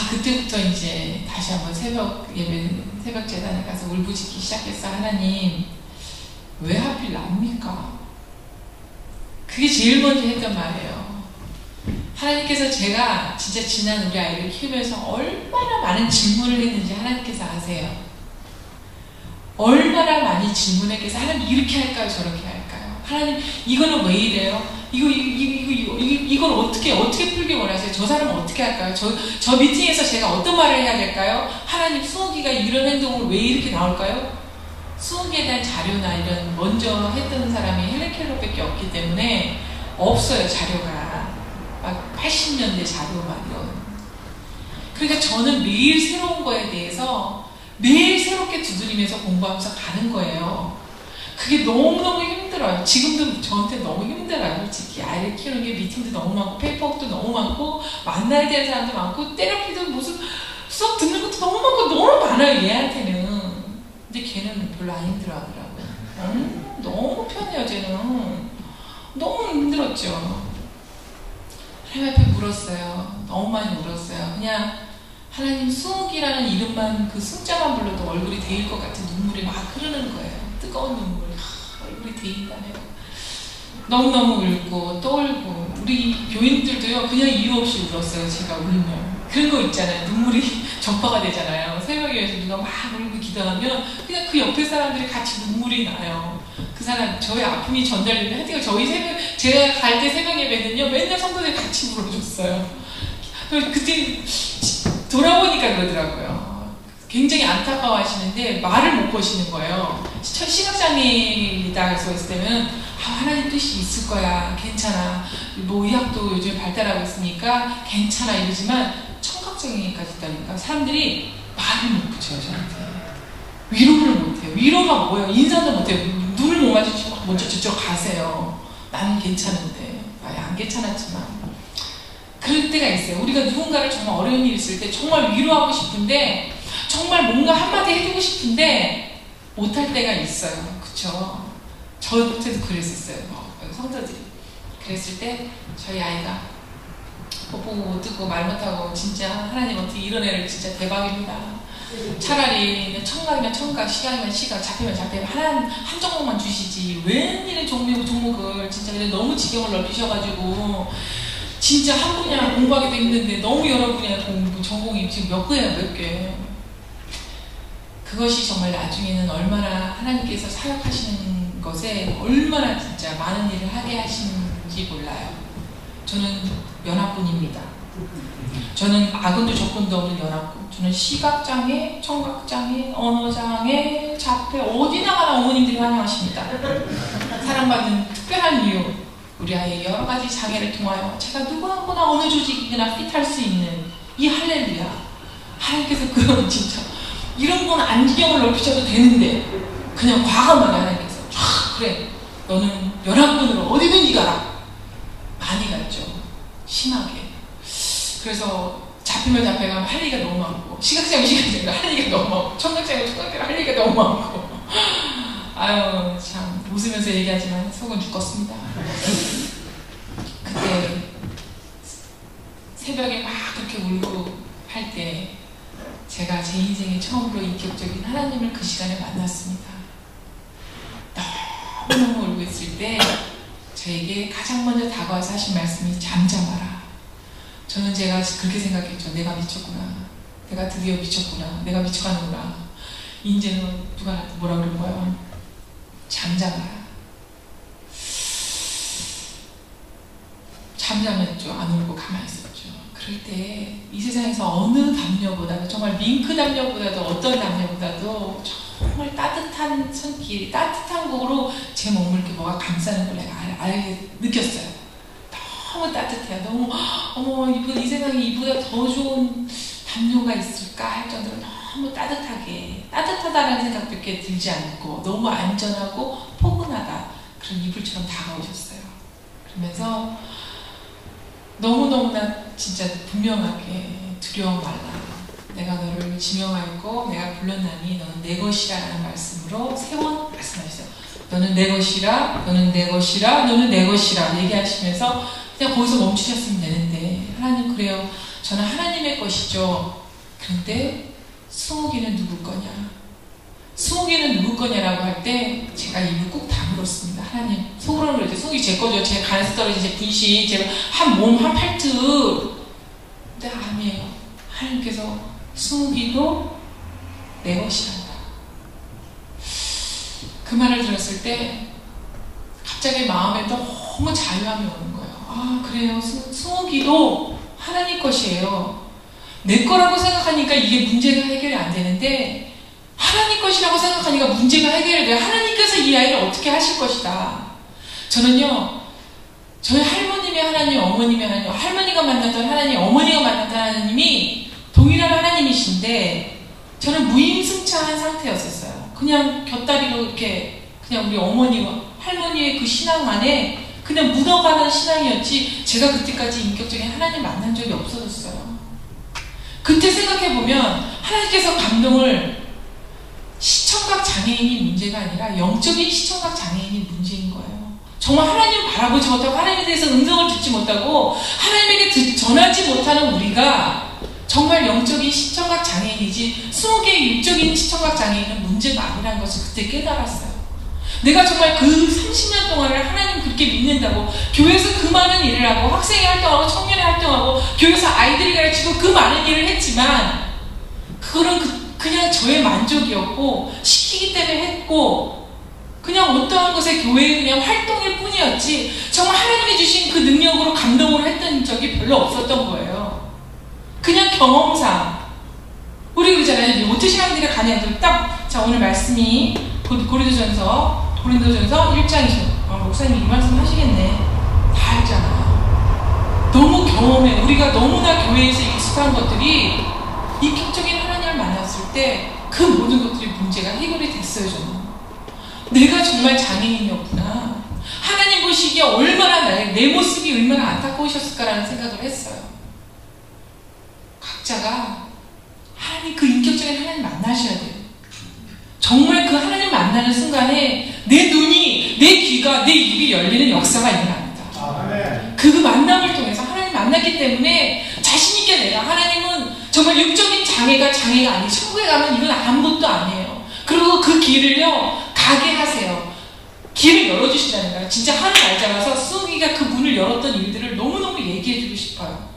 그때부터 이제 다시 한번 새벽 재단에 가서 울부짖기 시작했어. 하나님, 왜 하필 납니까? 그게 제일 먼저 했던 말이에요. 하나님께서 제가 진짜 지난 우리 아이를 키우면서 얼마나 많은 질문을 했는지 하나님께서 아세요. 얼마나 많이 질문했겠어요. 하나님 이렇게 할까요? 저렇게 할까요? 하나님 이거는 왜 이래요? 이걸 어떻게 풀기 원하세요? 저 사람은 어떻게 할까요? 저 미팅에서 제가 어떤 말을 해야 될까요? 하나님 수은기가 이런 행동을 왜 이렇게 나올까요? 수은기에 대한 자료나 이런 먼저 했던 사람이 헬렌 켈러밖에 없기 때문에 없어요, 자료가. 막 80년대 자료 막 이런. 그러니까 저는 매일 새로운 거에 대해서 매일 새롭게 두드리면서 공부하면서 가는 거예요. 그게 너무너무 힘들어요. 지금도 저한테 너무 힘들어요. 솔직히 아이를 키우는 게 미팅도 너무 많고 페이퍼워크도 너무 많고 만나야 되는 사람도 많고 테라피도 무슨 수업 듣는 것도 너무 많고 너무 많아요, 얘한테는. 근데 걔는 별로 안 힘들어 하더라고요. 너무 편해요, 쟤는. 너무 힘들었죠. 하나님 앞에 울었어요. 너무 많이 울었어요. 그냥 하나님 수욱이라는 이름만, 그 숫자만 불러도 얼굴이 데일 것 같은 눈물이 막 흐르는 거예요. 뜨거운 눈물. 얼굴이 데인다네요. 너무너무 울고 또 울고. 우리 교인들도요, 그냥 이유 없이 울었어요. 제가 울면. 그런 거 있잖아요. 눈물이 전파가 되잖아요. 새벽에 누가 막 울고 기도하면 그냥 그 옆에 사람들이 같이 눈물이 나요. 그 사람, 저의 아픔이 전달되면, 하여튼 저희 제가 갈 때 새벽 예배는요, 맨날 성도들이 같이 울어줬어요. 그때 돌아보니까 그러더라고요. 굉장히 안타까워하시는데 말을 못 거시는 거예요. 시각장애이다 해서 했을 때는 하나님 뜻이 있을 거야, 괜찮아, 뭐 의학도 요즘 발달하고 있으니까 괜찮아 이러지만 청각장애까지 있다니까 사람들이 말을 못 붙여요. 저한테 위로를 못해요. 위로가 뭐예요? 인사도 못해요. 눈을 못 마주치고 먼저 저쪽 가세요. 나는 괜찮은데. 안 괜찮았지만 그럴 때가 있어요. 우리가 누군가를 정말 어려운 일이 있을 때 정말 위로하고 싶은데, 정말 뭔가 한마디 해주고 싶은데 못할 때가 있어요. 그쵸? 저한테도 그랬었어요. 성도들이 그랬을 때 저희 아이가 보고 못 듣고 말 못하고, 진짜 하나님 어떻게 이런 애를, 진짜 대박입니다. 차라리 청각이면 청각, 시각이면 시각, 잡히면 잡히면 한 종목만 주시지 웬일의 종목을 진짜 그냥 너무 지경을 넓히셔가지고 진짜 한 분야 공부하기도 힘든데 너무 여러 분야 공부, 전공이 지금 몇 개야, 몇 개. 그것이 정말 나중에는 얼마나 하나님께서 사역하시는 것에 얼마나 진짜 많은 일을 하게 하시는지 몰라요. 저는 연합군입니다. 저는 악은도 조건도 없는 연합군. 저는 시각장애, 청각장애, 언어장애, 자폐, 어디 나가나 어머님들이 환영하십니다. 사랑받는 특별한 이유, 우리 아이의 여러 가지 장애를 통하여 제가 누구나 어느 조직이나 핏할 수 있는 이 할렐루야. 하나님께서 그런 진짜 이런 건 안지경을 넓히셔도 되는데 그냥 과감하게 하나님께서 그래, 너는 연합군으로 어디든지 가라. 많이 갔죠. 심하게. 그래서 잡히면 잡혀가면 할 얘기가 너무 많고, 시각장애면 시각장애로 할 얘기가 너무 많고, 청각장애면 청각장애로 할 얘기가 너무 많고. 아유, 참 웃으면서 얘기하지만 속은 죽겠습니다. 그때 새벽에 막 그렇게 울고 할 때 제가 제 인생에 처음으로 인격적인 하나님을 그 시간에 만났습니다. 너무너무 울고 있을 때 저에게 가장 먼저 다가와서 하신 말씀이 잠잠하라. 저는 제가 그렇게 생각했죠. 내가 미쳤구나. 내가 드디어 미쳤구나. 내가 미쳐가는구나. 이제는 누가 뭐라 그런 거야. 잠잠하라. 잠잠했죠. 안 울고 가만히 있었죠. 그럴 때 이 세상에서 어느 담요보다도, 정말 밍크 담요보다도, 어떤 담요보다도 정말 따뜻한 손길, 따뜻한 곡으로 제 몸을 이렇게 뭐가 감싸는 걸 내가 알게 느꼈어요. 너무 따뜻해요. 너무 어머, 이 세상에 이보다 더 좋은 담요가 있을까 할 정도로 너무 따뜻하다는 생각도 이렇게 들지 않고 너무 안전하고 포근하다, 그런 이불처럼 다가오셨어요. 그러면서 너무너무나 진짜 분명하게 두려워 말라. 내가 너를 지명하였고 내가 불렀나니 너는 내 것이라 라는 말씀으로 3번 말씀하셨어요. 너는 내 것이라, 너는 내 것이라, 너는 내 것이라 얘기하시면서 그냥 거기서 멈추셨으면 되는데, 하나님 그래요. 저는 하나님의 것이죠. 그런데 스무기는 누구 거냐? 스무기는 누구 거냐라고 할 때 제가 입을 꾹 다물었습니다. 하나님, 속으로는 그러죠. 스무기 제 거죠. 제 간에서 떨어진 제 분신, 제가 한 몸, 한 팔트. 근데 아니에요. 하나님께서 스무기도 내 것이란다. 그 말을 들었을 때 갑자기 마음에 너무 자유함이 오는 거예요. 아, 그래요. 스무기도 하나님 것이에요. 내 거라고 생각하니까 이게 문제가 해결이 안 되는데, 하나님 것이라고 생각하니까 문제가 해결이 돼요. 하나님께서 이 아이를 어떻게 하실 것이다. 저는요, 저희 할머님의 하나님, 어머님의 하나님, 할머니가 만났던 하나님, 어머니가 만났던 하나님이 동일한 하나님이신데, 저는 무임승차한 상태였었어요. 그냥 곁다리로 이렇게, 그냥 우리 어머니와 할머니의 그 신앙 안에 그냥 묻어가는 신앙이었지, 제가 그때까지 인격적인 하나님 만난 적이 없어졌어요. 그때 생각해보면 하나님께서 감동을, 시청각 장애인이 문제가 아니라 영적인 시청각 장애인이 문제인 거예요. 정말 하나님을 바라보지 못하고 하나님에 대해서 음성을 듣지 못하고 하나님에게 전하지 못하는 우리가 정말 영적인 시청각 장애인이지 20개의 육적인 시청각 장애인은 문제가 아니라는 것을 그때 깨달았어요. 내가 정말 그 30년 동안을 하나님 그렇게 믿는다고, 교회에서 그 많은 일을 하고 학생회 활동하고 청년회 활동하고 교회에서 아이들이 가르치고 그 많은 일을 했지만, 그거는 그냥 저의 만족이었고 시키기 때문에 했고 그냥 어떠한 것에 교회의 그냥 활동일 뿐이었지, 정말 하나님이 주신 그 능력으로 감동을 했던 적이 별로 없었던 거예요. 그냥 경험상. 우리 그러잖아요. 어떻게 신앙들이 가냐. 딱, 자, 오늘 말씀이 고린도전서 1장이죠. 목사님 이 말씀 하시겠네. 다 알잖아. 너무 경험해. 우리가 너무나 교회에서 익숙한 것들이 인격적인 하나님을 만났을 때 그 모든 것들이 문제가 해결이 됐어요. 저는 내가 정말 장애인이었구나. 하나님 보시기에 얼마나 내 모습이 얼마나 안타까우셨을까라는 생각을 했어요. 각자가 하나님, 그 인격적인 하나님 만나셔야 돼요. 정말 그 하나님 만나는 순간에 내 눈이, 내 귀가, 내 입이 열리는 역사가 일어납니다. 그 만남을 통해서 하나님 만났기 때문에 자신있게 내가, 하나님은 정말 육적인 장애가 아니에요. 천국에 가면 이건 아무것도 아니에요. 그리고 그 길을요, 가게 하세요. 길을 열어주신다는 거예요. 진짜 하늘 날 잡아서 수기가 그 문을 열었던 일들을 너무너무 얘기해주고 싶어요.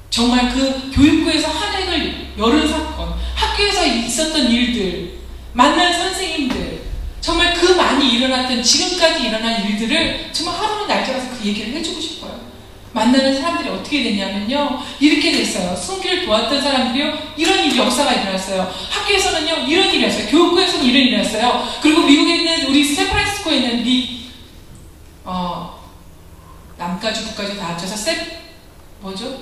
정말 그 교육부에서 한 획을 열은 사건, 학교에서 있었던 일들, 만난 선생님들, 정말 그 많이 일어났던, 지금까지 일어난 일들을 정말 하루는 날 잡아서 그 얘기를 해주고 싶어요. 만나는 사람들이 어떻게 됐냐면요, 이렇게 됐어요. 순기를 도왔던 사람들이요, 이런 일이 역사가 일어났어요. 학교에서는요, 이런 일이 일어났어요. 교육부에서는 이런 일이 일어났어요. 그리고 미국에 있는, 우리 샌프란시스코에 있는 남까지 북까지 다 합쳐서 뭐죠?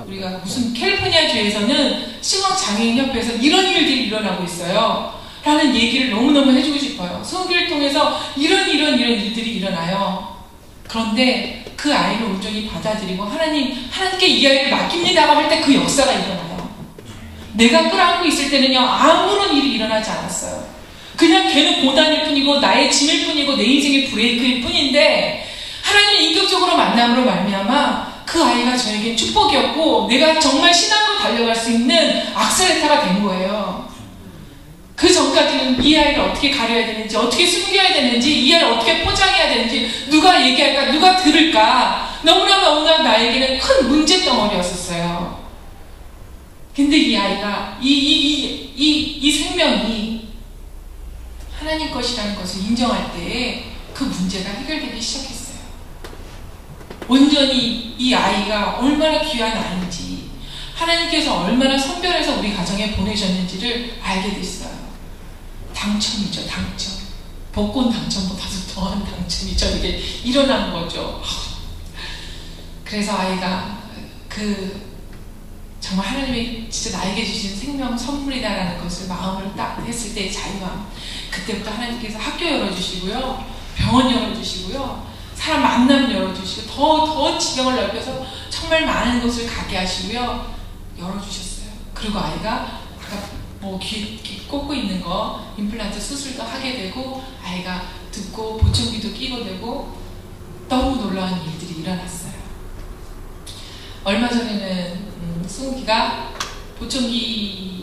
우리가 무슨 캘리포니아 주에서는 시각장애인협회에서 이런 일들이 일어나고 있어요. 라는 얘기를 너무너무 해주고 싶어요. 순기를 통해서 이런 일들이 일어나요. 그런데 그 아이를 온전히 받아들이고 하나님께 이 아이를 맡깁니다고 할 때 그 역사가 일어나요. 내가 끌어안고 있을 때는요, 아무런 일이 일어나지 않았어요. 그냥 걔는 고단일 뿐이고 나의 짐일 뿐이고 내 인생의 브레이크일 뿐인데, 하나님 인격적으로 만남으로 말미암아 그 아이가 저에게 축복이었고 내가 정말 신앙으로 달려갈 수 있는 악셀레타가 된 거예요. 그 전까지는 이 아이를 어떻게 가려야 되는지, 어떻게 숨겨야 되는지, 이 아이를 어떻게 포장해야 되는지, 누가 얘기할까, 누가 들을까, 너무나 나에게는 큰 문제 덩어리였었어요. 근데 이 아이가, 이 생명이 하나님 것이라는 것을 인정할 때에 그 문제가 해결되기 시작했어요. 온전히 이 아이가 얼마나 귀한 아이인지, 하나님께서 얼마나 선별해서 우리 가정에 보내셨는지를 알게 됐어요. 당첨이죠, 당첨. 복권 당첨보다도 더한 당첨이 저에게 일어난 거죠. 그래서 아이가 정말 하나님이 진짜 나에게 주신 생명 선물이다라는 것을 마음을 딱 했을 때의 자유함. 그때부터 하나님께서 학교 열어주시고요, 병원 열어주시고요, 사람 만남 열어주시고, 더 지경을 넓혀서 정말 많은 것을 가게 하시고요, 열어주셨어요. 그리고 아이가 아까 귀 꽂고 있는 거 임플란트 수술도 하게 되고, 아이가 듣고 보청기도 끼고 되고, 너무 놀라운 일들이 일어났어요. 얼마 전에는 승욱이가 보청기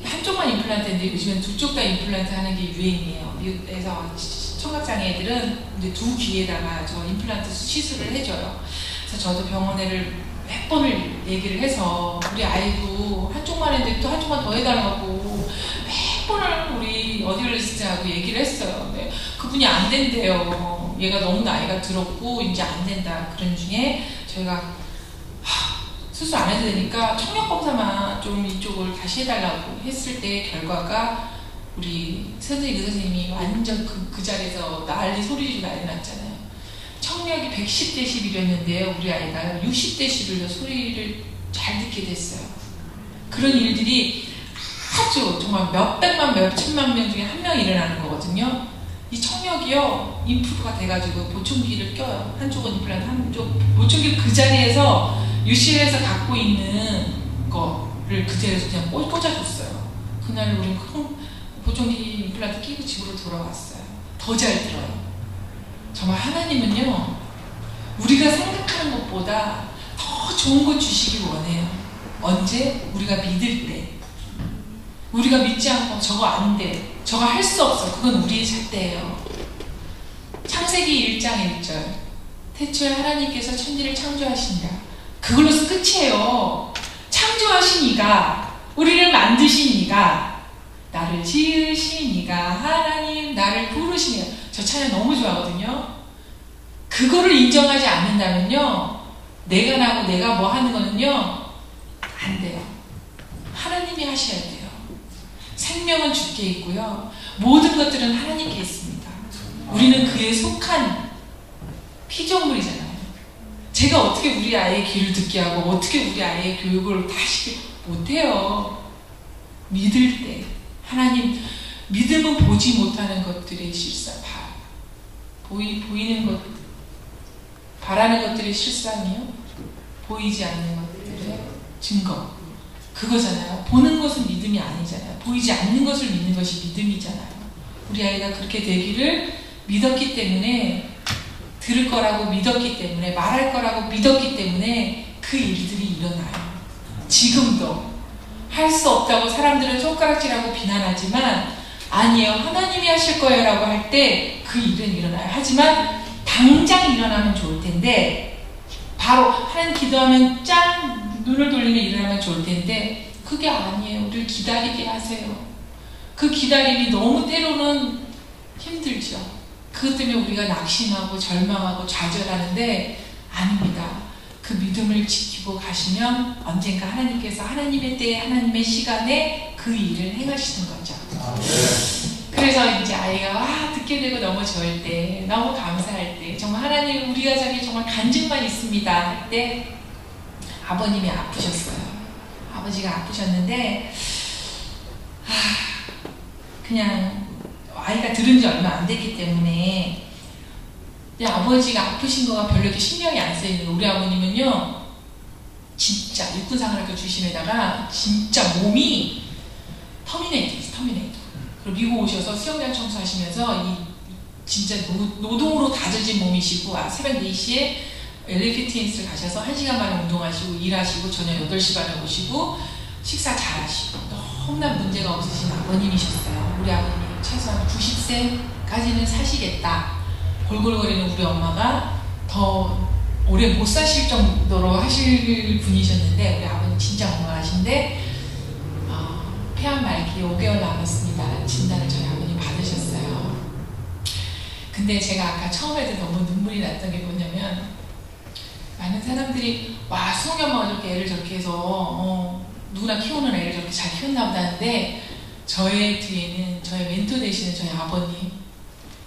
한쪽만 임플란트인데 요즘엔 두 쪽 다 임플란트 하는 게 유행이에요. 미국에서 청각장애 애들은 이제 두 귀에다가 저 임플란트 시술을 해줘요. 그래서 저도 병원에를 몇 번을 얘기를 해서, 우리 아이도 한쪽만 했는데 또 한쪽만 더 해달라고 몇 번을 우리 어디올리스트하고 얘기를 했어요. 근데 그분이 안 된대요. 얘가 너무 나이가 들었고 이제 안 된다. 그런 중에 저희가 수술 안 해도 되니까 청력검사만 좀 이쪽을 다시 해달라고 했을 때 결과가, 우리 의사선생님이 완전 그 자리에서 소리 난리 났잖아요. 청력이 110데시벨이었는데 우리 아이가 60데시벨로 소리를 잘 듣게 됐어요. 그런 일들이 아주 정말 몇백만, 몇천만 명 중에 한 명이 일어나는 거거든요. 이 청력이요, 인프루가 돼가지고 보청기를 껴요. 한쪽은 임플란트, 한쪽 보청기를 그 자리에서 UCL에서 갖고 있는 거를 그 자리에서 그냥 꽂아줬어요. 그날 우린 큰 보청기 임플란트 끼고 집으로 돌아왔어요. 더 잘 들어요. 정말 하나님은요, 우리가 생각하는 것보다 더 좋은 것 주시길 원해요. 언제? 우리가 믿을 때. 우리가 믿지 않고 저거 안 돼, 저거 할 수 없어, 그건 우리의 잣대예요. 창세기 1장 1절, 태초에 하나님께서 천지를 창조하신다. 그걸로서 끝이에요. 창조하신 이가, 우리를 만드신 이가, 나를 지으신 이가 하나님, 나를 부르시며. 저 찬양 너무 좋아하거든요. 그거를 인정하지 않는다면요, 내가 나고 내가 뭐 하는 거는요 안 돼요. 하나님이 하셔야 돼요. 생명은 주께 있고요, 모든 것들은 하나님께 있습니다. 우리는 그에 속한 피조물이잖아요. 제가 어떻게 우리 아이의 귀를 듣게 하고 어떻게 우리 아이의 교육을 다시 못해요. 믿을 때 하나님, 믿음은 보지 못하는 것들의 실상, 보이는 것, 바라는 것들의 실상이요, 보이지 않는 것들의 증거, 그거잖아요. 보는 것은 믿음이 아니잖아요. 보이지 않는 것을 믿는 것이 믿음이잖아요. 우리 아이가 그렇게 되기를 믿었기 때문에, 들을 거라고 믿었기 때문에, 말할 거라고 믿었기 때문에 그 일들이 일어나요. 지금도 할 수 없다고 사람들은 손가락질하고 비난하지만, 아니에요, 하나님이 하실 거예요 라고 할 때 그 일은 일어나요. 하지만 당장 일어나면 좋을 텐데, 바로 하나님 기도하면 짠 눈을 돌리면 일어나면 좋을 텐데, 그게 아니에요. 우리를 기다리게 하세요. 그 기다림이 너무 때로는 힘들죠. 그것 때문에 우리가 낙심하고 절망하고 좌절하는데, 아닙니다. 그 믿음을 지키고 가시면 언젠가 하나님께서 하나님의 때에, 하나님의 시간에 그 일을 행하시는 거죠. 그래서 이제 아이가 듣게 되고 너무 좋을 때, 너무 감사할 때, 정말 하나님 우리 가정에 정말 간증만 있습니다 할 때, 아버님이 아프셨어요. 아버지가 아프셨는데 그냥 아이가 들은 지 얼마 안 됐기 때문에 아버지가 아프신 거가 별로 이렇게 신경이 안 쓰이는 거예요. 우리 아버님은요, 진짜 육군사관학교 출신에다가 진짜 몸이 터미네이터. 그리고 미국 오셔서 수영장 청소하시면서 이 진짜 노동으로 다져진 몸이시고 새벽 4시에 LA 피트니스를 가셔서 1시간 반에 운동하시고 일하시고 저녁 8시 반에 오시고 식사 잘하시고 너무나 문제가 없으신 아버님이셨어요. 우리 아버님이 최소한 90세까지는 사시겠다 골골거리는 우리 엄마가 더 오래 못 사실 정도로 하실 분이셨는데 우리 아버님 진짜 건강하신데 폐암 말기 5개월 남았습니다. 진단을 저희 아버님 받으셨어요. 근데 제가 아까 처음에도 너무 눈물이 났던 게 뭐냐면 많은 사람들이 와 수홍이 엄마가 저렇게 애를 저렇게 해서 누구나 키우는 애를 저렇게 잘 키웠나 보다 하는데 저의 뒤에는 저의 멘토 되시는 저희 아버님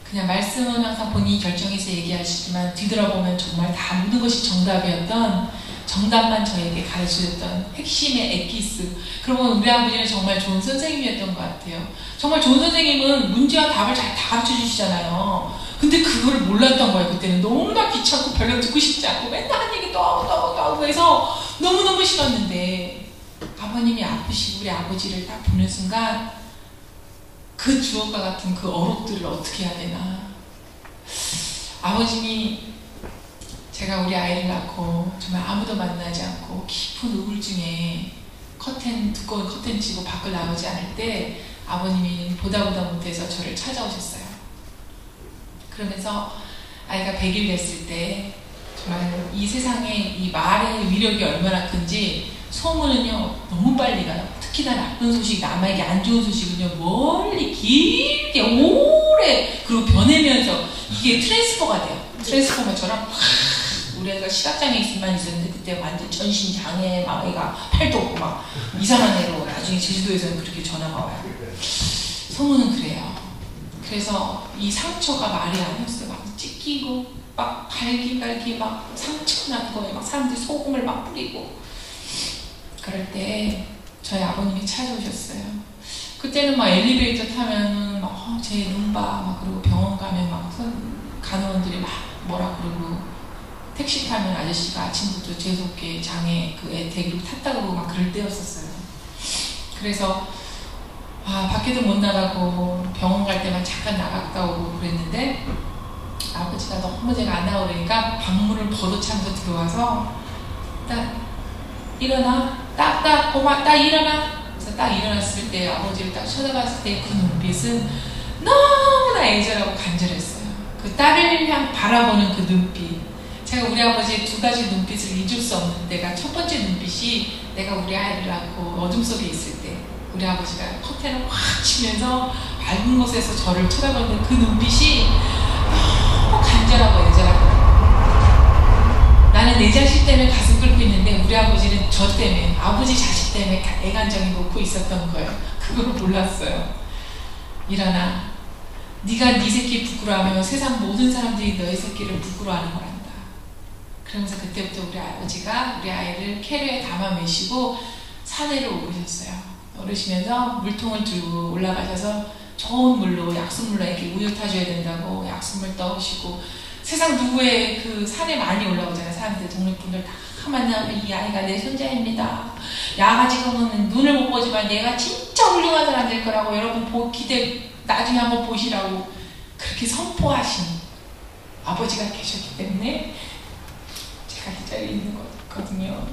그냥 말씀은 항상 본인이 결정해서 얘기하시지만 뒤돌아보면 정말 다 모든 것이 정답이었던 정답만 저에게 가르쳐줬던 핵심의 엑기스. 그러면 우리 아버지는 정말 좋은 선생님이었던 것 같아요. 정말 좋은 선생님은 문제와 답을 다 가르쳐 주시잖아요. 근데 그걸 몰랐던 거예요. 그때는 너무나 귀찮고 별로 듣고 싶지 않고 맨날 한 얘기 또 하고 해서 너무너무 싫었는데 아버님이 아프시고 우리 아버지를 딱 보는 순간 그 주옥과 같은 그 어록들을 어떻게 해야 되나. 아버님이 제가 우리 아이를 낳고 정말 아무도 만나지 않고 깊은 우울증에 두꺼운 커튼 치고 밖을 나오지 않을 때 아버님이 보다 못해서 저를 찾아오셨어요. 그러면서 아이가 100일 됐을 때 정말 이 세상에 이 말의 위력이 얼마나 큰지 소문은요 너무 빨리 가요. 특히나 나쁜 소식, 남에게 안 좋은 소식은요 멀리 길게 오래 그리고 변하면서 이게 트랜스퍼가 돼요. 트랜스포머처럼 우리 애가 시각장애 있을만 있었는데 그때 완전 전신장애 막 애가 팔도 없고 막 이상한 애로 나중에 제주도에서는 그렇게 전화가 와요. 소문은 그래요. 그래서 이 상처가 말이 아니었어요. 막 찢기고 막 갈기 막 상처 난 거에 막 사람들이 소금을 막 뿌리고 그럴 때 저희 아버님이 찾아오셨어요. 그때는 막 엘리베이터 타면은 막 제 눈 봐 막 그리고 병원 가면 막 간호원들이 막 뭐라 그러고 택시 타면 아저씨가 아침부터 재수없게 장애 그 애 데리고 탔다 그러고 막 그럴 때였었어요. 그래서 밖에도 못 나가고 병원 갈 때만 잠깐 나갔다 오고 그랬는데 아버지가 너무 제가 안 나오려니까 방문을 걷어차면서 들어와서 딱 일어나 딱 고마 딱 일어나. 그래서 딱 일어났을 때 아버지를 딱 쳐다봤을 때 그 눈빛은 너무나 애절하고 간절했어요. 그 딸을 향 바라보는 그 눈빛. 제가 우리 아버지의 2가지 눈빛을 잊을 수 없는 데가 첫 번째 눈빛이 내가 우리 아이를 낳고 어둠 속에 있을 때 우리 아버지가 커튼을 확 치면서 밝은 곳에서 저를 쳐다보는 그 눈빛이 너무 간절하고 애절하고 나는 내 자식 때문에 가슴 끓고 있는데 우리 아버지는 저 때문에 아버지 자식 때문에 애간장이 놓고 있었던 거예요. 그걸 몰랐어요. 일어나 네가 네 새끼 부끄러워하면 세상 모든 사람들이 너의 새끼를 부끄러워하는 거란다. 그러면서 그때부터 우리 아버지가 우리 아이를 캐리어에 담아 메시고 산에로 오르셨어요. 오르시면서 물통을 들고 올라가셔서 좋은 물로 약수물로 이렇게 우유 타줘야 된다고 약수물 떠오시고 세상 누구의 그 산에 많이 올라오잖아요. 사람들 동물분들 다 만나면 이 아이가 내 손자입니다. 야가 지금은 눈을 못 보지만 얘가 진짜 훌륭한 사람 될 거라고 여러분 나중에 한번 보시라고 그렇게 선포하신 아버지가 계셨기 때문에 제가 이 자리에 있는 거거든요.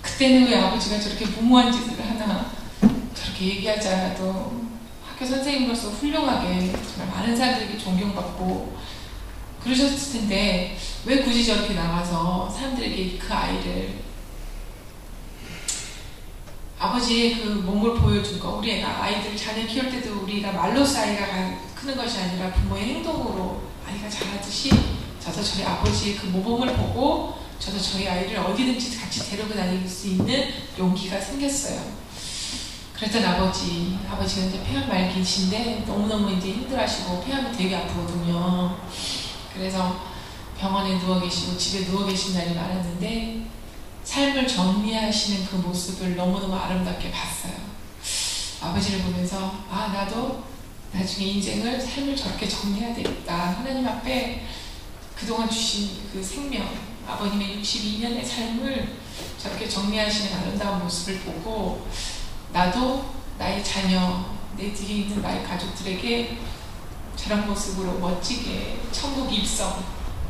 그때는 왜 아버지가 저렇게 무모한 짓을 하나 저렇게 얘기하지 않아도 학교 선생님으로서 훌륭하게 정말 많은 사람들에게 존경받고 그러셨을 텐데 왜 굳이 저렇게 나가서 사람들에게 그 아이를 아버지의 그 몸을 보여준 거 우리 애가 아이들 자녀 키울 때도 우리가 말로써 아이가 크는 것이 아니라 부모의 행동으로 아이가 자라듯이 저도 저희 아버지의 그 모범을 보고 저도 저희 아이를 어디든지 같이 데리고 다닐 수 있는 용기가 생겼어요. 그랬던 아버지가 이제 폐암 말기이신데 너무너무 이제 힘들어하시고 폐암이 되게 아프거든요. 그래서 병원에 누워 계시고 집에 누워 계신 날이 많았는데 삶을 정리하시는 그 모습을 너무너무 아름답게 봤어요. 아버지를 보면서 나도 나중에 인생을 삶을 저렇게 정리해야 되겠다. 하나님 앞에 그동안 주신 그 생명 아버님의 62년의 삶을 저렇게 정리하시는 아름다운 모습을 보고 나도 나의 자녀, 내 뒤에 있는 나의 가족들에게 저런 모습으로 멋지게 천국 입성,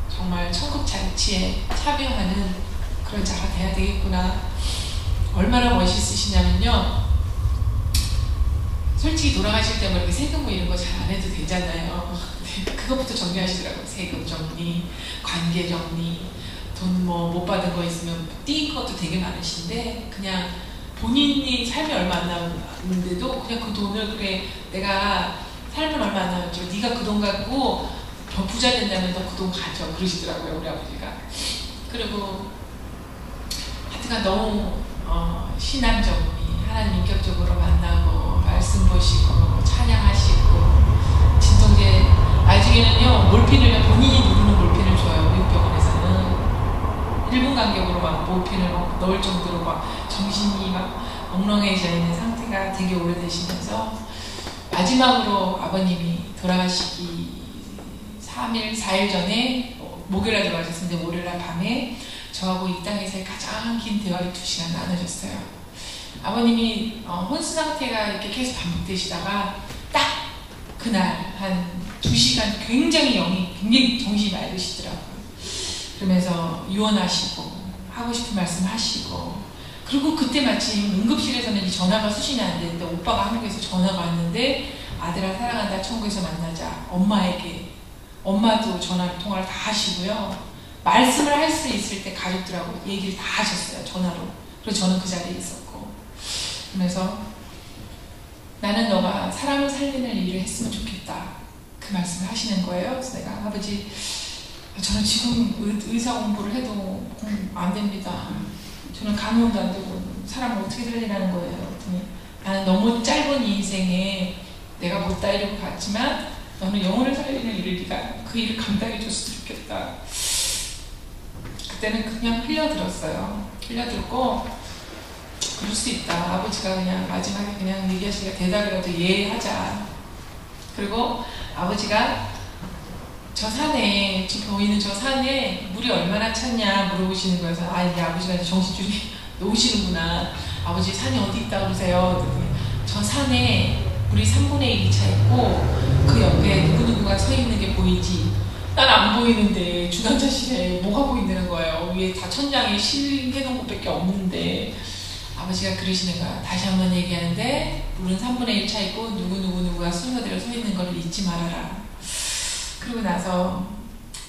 정말 천국 잔치에 참여하는 그런 자가 돼야 되겠구나. 얼마나 멋있으시냐면요, 솔직히 돌아가실 때 뭐 이렇게 세금 뭐 이런 거 잘 안 해도 되잖아요. 그것부터 정리하시더라고요. 세금 정리, 관계 정리, 돈 뭐 못 받은 거 있으면 띄인 것도 되게 많으신데, 그냥 본인이 삶이 얼마 안 남았는데도 그냥 그 돈을, 그래 내가 삶은 얼마 안 남았죠, 네가 그 돈 갖고 더 부자 된다면 너 그 돈 가져, 그러시더라고요, 우리 아버지가. 그리고 하여튼간 너무 신앙 정리, 하나님 인격적으로 만나고 말씀 보시고 찬양하시고, 진통제 나중에는요 몰핀을 본인이 누르는 몰핀을 줘요. 미국 병원에서는 1분 간격으로 막 몰핀을 막 넣을 정도로 막 정신이 막 엉렁해져 있는 상태가 되게 오래되시면서, 마지막으로 아버님이 돌아가시기 3일, 4일 전에 목요일날 돌아가셨는데, 월요일날 밤에 저하고 이 땅에서의 가장 긴 대화를 2시간 나누셨어요. 아버님이 혼수 상태가 이렇게 계속 반복되시다가 딱 그날 한 2시간 굉장히 정신이 맑으시더라고요. 그러면서 유언하시고 하고 싶은 말씀 하시고, 그리고 그때 마침 응급실에서는 이 전화가 수신이 안 되는데 오빠가 한국에서 전화가 왔는데, 아들아 사랑한다, 천국에서 만나자. 엄마도 통화를 다 하시고요. 말씀을 할 수 있을 때 가족들하고 얘기를 다 하셨어요, 전화로. 그래서 저는 그 자리에 있었고, 그러면서 나는 너가 사람을 살리는 일을 했으면 좋겠다, 그 말씀을 하시는 거예요. 그래서 내가, 아버지 저는 지금 의사 공부를 해도 안 됩니다. 저는 간호도 안 되고 사람을 어떻게 살리라는 거예요. 그랬더니, 나는 너무 짧은 이 인생에 내가 못다 이러고 갔지만 너는 영혼을 살리는 일을 네가 그 일을 감당해 줬으면 좋겠다. 그때는 그냥 흘려들었어요. 흘려들고, 그럴 수 있다. 아버지가 그냥 마지막에 그냥 얘기하시니까 대답이라도 예 하자. 그리고 아버지가 저 산에, 지금 보이는 저 산에 물이 얼마나 찼냐 물어보시는 거예요. 그래서 이제 아버지가 이제 정신줄이 놓으시는구나. 아버지 산이 어디 있다 그러세요? 저 산에 물이 3분의 1이 차 있고 그 옆에 누구누구가 서 있는 게 보이지? 난 안 보이는데 주간자실에 뭐가 보인다는 거예요. 위에 다 천장에 실해놓은 것밖에 없는데. 아버지가 그러시는 거야. 다시 한번 얘기하는데, 물은 3분의 1 차 있고 누구누구가 순서대로 서 있는 걸 잊지 말아라. 그러고 나서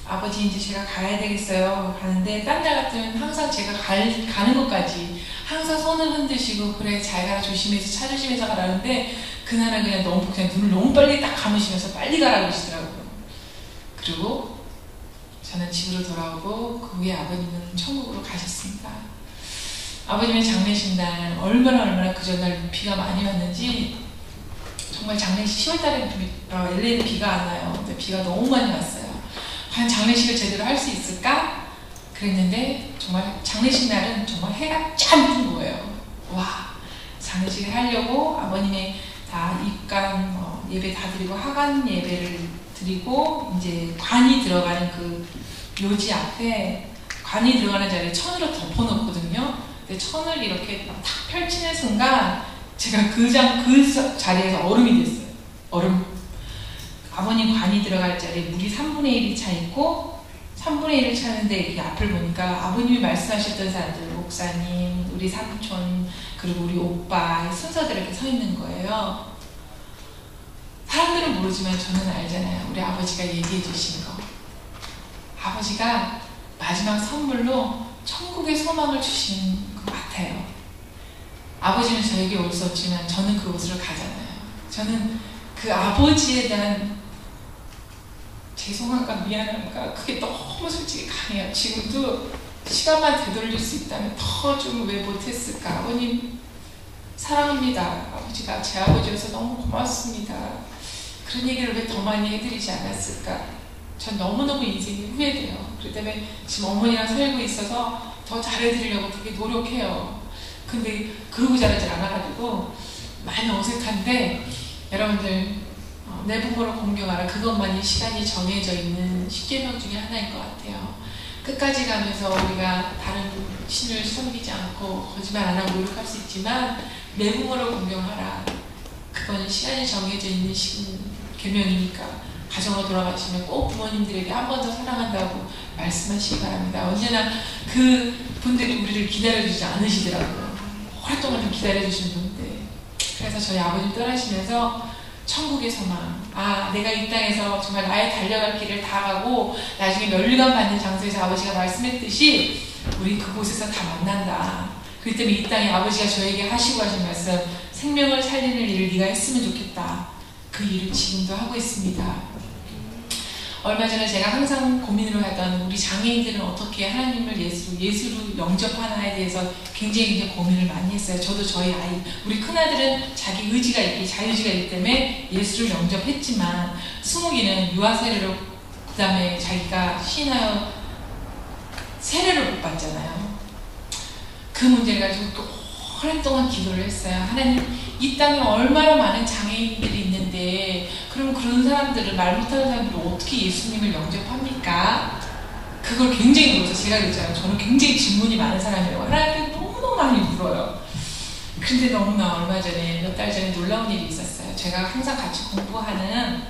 아버지 이제 제가 가야 되겠어요. 가는데 딴 날 같으면 항상 제가 가는 것까지 항상 손을 흔드시고, 그래 잘 가라, 조심해서 차 조심해서 가라는데, 그날은 그냥 눈을 너무 빨리 딱 감으시면서 빨리 가라 그러시더라고요. 그리고 저는 집으로 돌아오고, 그 후에 아버님은 천국으로 가셨습니다. 아버님의 장례식 날 얼마나 그 전날 비가 많이 왔는지, 정말 장례식 10월달에 LA는 비가 안 와요. 근데 비가 너무 많이 왔어요. 과연 장례식을 제대로 할 수 있을까? 그랬는데 정말 장례식 날은 정말 해가 참 뜬 거예요. 와, 장례식을 하려고 아버님의 다 입간 예배 다 드리고 하간 예배를 드리고, 이제 관이 들어가는 그 묘지 앞에, 관이 들어가는 자리에 천으로 덮어놓거든요. 근데 천을 이렇게 탁 펼치는 순간 제가 그 자리에서 얼음이 됐어요. 얼음. 아버님 관이 들어갈 자리에 물이 3분의 1이 차 있고, 3분의 1을 차는데 이렇게 앞을 보니까 아버님이 말씀하셨던 사람들, 목사님, 우리 삼촌, 그리고 우리 오빠 순서대로 이렇게 서 있는 거예요. 사람들은 모르지만 저는 알잖아요. 우리 아버지가 얘기해 주신 거. 아버지가 마지막 선물로 천국의 소망을 주신 것 같아요. 아버지는 저에게 올 수 없지만 저는 그곳으로 가잖아요. 저는 그 아버지에 대한 죄송함과 미안함과 그게 너무 솔직히 강해요. 지금도 시간만 되돌릴 수 있다면 더 좀 왜 못했을까. 아버님 사랑합니다. 아버지가 제 아버지여서 너무 고맙습니다. 그런 얘기를 왜 더 많이 해드리지 않았을까. 전 너무너무 인생이 후회돼요. 그렇기 때문에 지금 어머니랑 살고 있어서 더 잘해드리려고 되게 노력해요. 근데 그러고 잘하지 않아가지고 많이 어색한데, 여러분들 내 부모를 공경하라, 그것만이 시간이 정해져 있는 10계명 중에 하나인 것 같아요. 끝까지 가면서 우리가 다른 신을 섬기지 않고 거짓말 안 하고 노력할 수 있지만 내부모를 공경하라. 그거는 시간이 정해져 있는 계명이니까 가정으로 돌아가시면 꼭 부모님들에게 한 번 더 사랑한다고 말씀하시기 바랍니다. 언제나 그 분들이 우리를 기다려주지 않으시더라고요. 오랫동안 좀 기다려주신 분들. 그래서 저희 아버님 떠나시면서 천국의 소망, 내가 이 땅에서 정말 나의 달려갈 길을 다 가고 나중에 멸류관 받는 장소에서 아버지가 말씀했듯이 우리 그곳에서 다 만난다. 그렇기 때문에 이 땅에 아버지가 저에게 하시고 하신 말씀, 생명을 살리는 일을 네가 했으면 좋겠다. 그 일을 지금도 하고 있습니다. 얼마 전에 제가 항상 고민을 하던 우리 장애인들은 어떻게 하나님을 예수로 영접하나에 대해서 굉장히 고민을 많이 했어요. 저도 저희 아이, 우리 큰아들은 자기 의지가 있기, 자유의지가 있기 때문에 예수를 영접했지만 스무기는 유아 세례로 그 다음에 자기가 시인하여 세례를 못 받잖아요. 그 문제를 가지고 또 오랫동안 기도를 했어요. 하나님, 이 땅에 얼마나 많은 장애인들이 있는데 그럼 그런 사람들을, 말 못하는 사람들을 어떻게 예수님을 영접합니까? 그걸 굉장히 물어서 제가 그랬잖아요. 저는 굉장히 질문이 많은 사람이라고 하나님께 너무너무 많이 물어요. 근데 너무나 얼마 전에, 몇 달 전에 놀라운 일이 있었어요. 제가 항상 같이 공부하는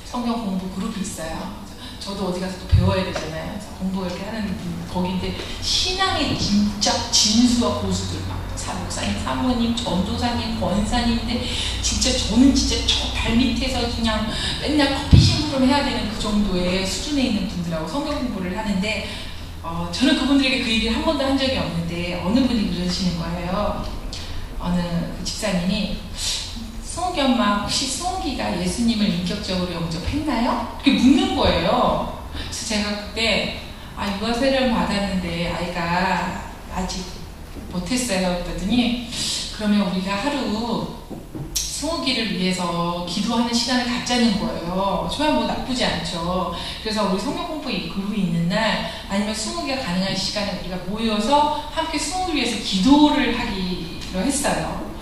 성경 공부 그룹이 있어요. 저도 어디 가서 또 배워야 되잖아요. 그래서 공부 이렇게 하는 거기인데 신앙의 진짜 진수와 고수들, 막 목사님, 사모님, 전도사님, 권사님인데 진짜 저는 진짜 저 발밑에서 그냥 맨날 커피 심부름 해야 되는 그 정도의 수준에 있는 분들하고 성경 공부를 하는데 저는 그분들에게 그 얘기를 한 번도 한 적이 없는데 어느 분이 그러시는 거예요. 어느 그 집사님이 승욱이 엄마 혹시 승욱이가 예수님을 인격적으로 영접했나요? 이렇게 묻는 거예요. 그래서 제가 그때 유아 세례를 받았는데 아이가 아직 못했어요. 그랬더니 그러면 우리가 하루 승욱이를 위해서 기도하는 시간을 갖자는 거예요. 정말 뭐 나쁘지 않죠. 그래서 우리 성경 공부 그룹이 있는 날 아니면 승욱이가 가능한 시간에 우리가 모여서 함께 승욱을 위해서 기도를 하기로 했어요.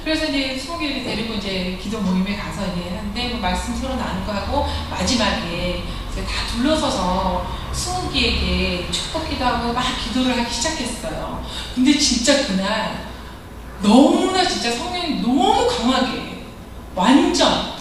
그래서 이제 승욱이를 데리고 이제 기도 모임에 가서 이제 하는데 뭐 말씀 서로 나누고 하고 마지막에 이제 다 둘러서서 승욱이에게 축복기도 하고 막 기도를 하기 시작했어요. 근데 진짜 그날 너무나 진짜 성령이 너무 강하게 완전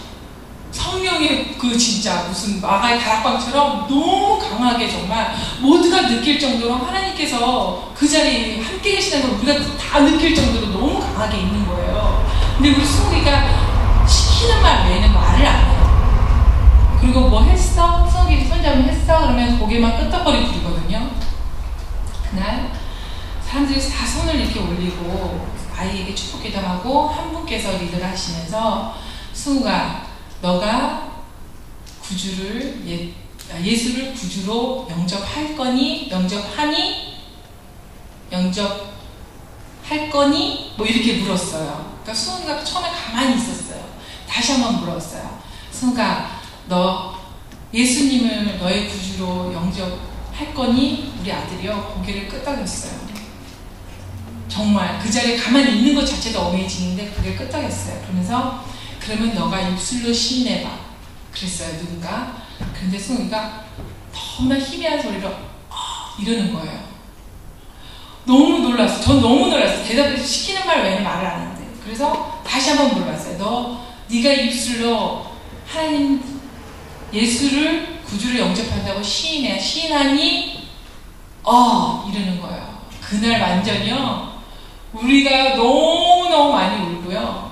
성령의 그 진짜 무슨 마가의 다락방처럼 너무 강하게 정말 모두가 느낄 정도로 하나님께서 그 자리에 함께 계시다는 걸 우리가 다 느낄 정도로 너무 강하게 있는 거예요. 근데 우리 승욱이가 시키는 말 외에는 말을 안 해요. 그리고 뭐 했어? 승욱이 손잡이 했어? 그러면 고개만 끄덕거리고 그러거든요. 그날 사람들이 다 손을 이렇게 올리고 아이에게 축복기도 하고 한 분께서 리더를 하시면서 승우가 너가 구주를 예수를 구주로 영접할 거니? 영접하니? 영접할 거니? 뭐 이렇게 물었어요. 그러니까 승우가 처음에 가만히 있었어요. 다시 한번 물었어요. 승우가 너 예수님을 너의 구주로 영접할 거니? 우리 아들이요 고개를 끄덕였어요. 정말 그 자리에 가만히 있는 것 자체도 어메이징인데 그게 끄덕였어요. 그러면서 그러면 너가 입술로 시인해봐 그랬어요. 누군가. 그런데 승우가 너무나 희미한 소리로 이러는 거예요. 너무 놀랐어. 전 너무 놀랐어. 대답을 시키는 말 외에는 말을 안 하는데. 그래서 다시 한번 물어봤어요. 네가 입술로 하나님 예수를 구주를 영접한다고 시인하니? 이러는 거예요. 그날 완전히요. 우리가 너무너무 많이 울고요.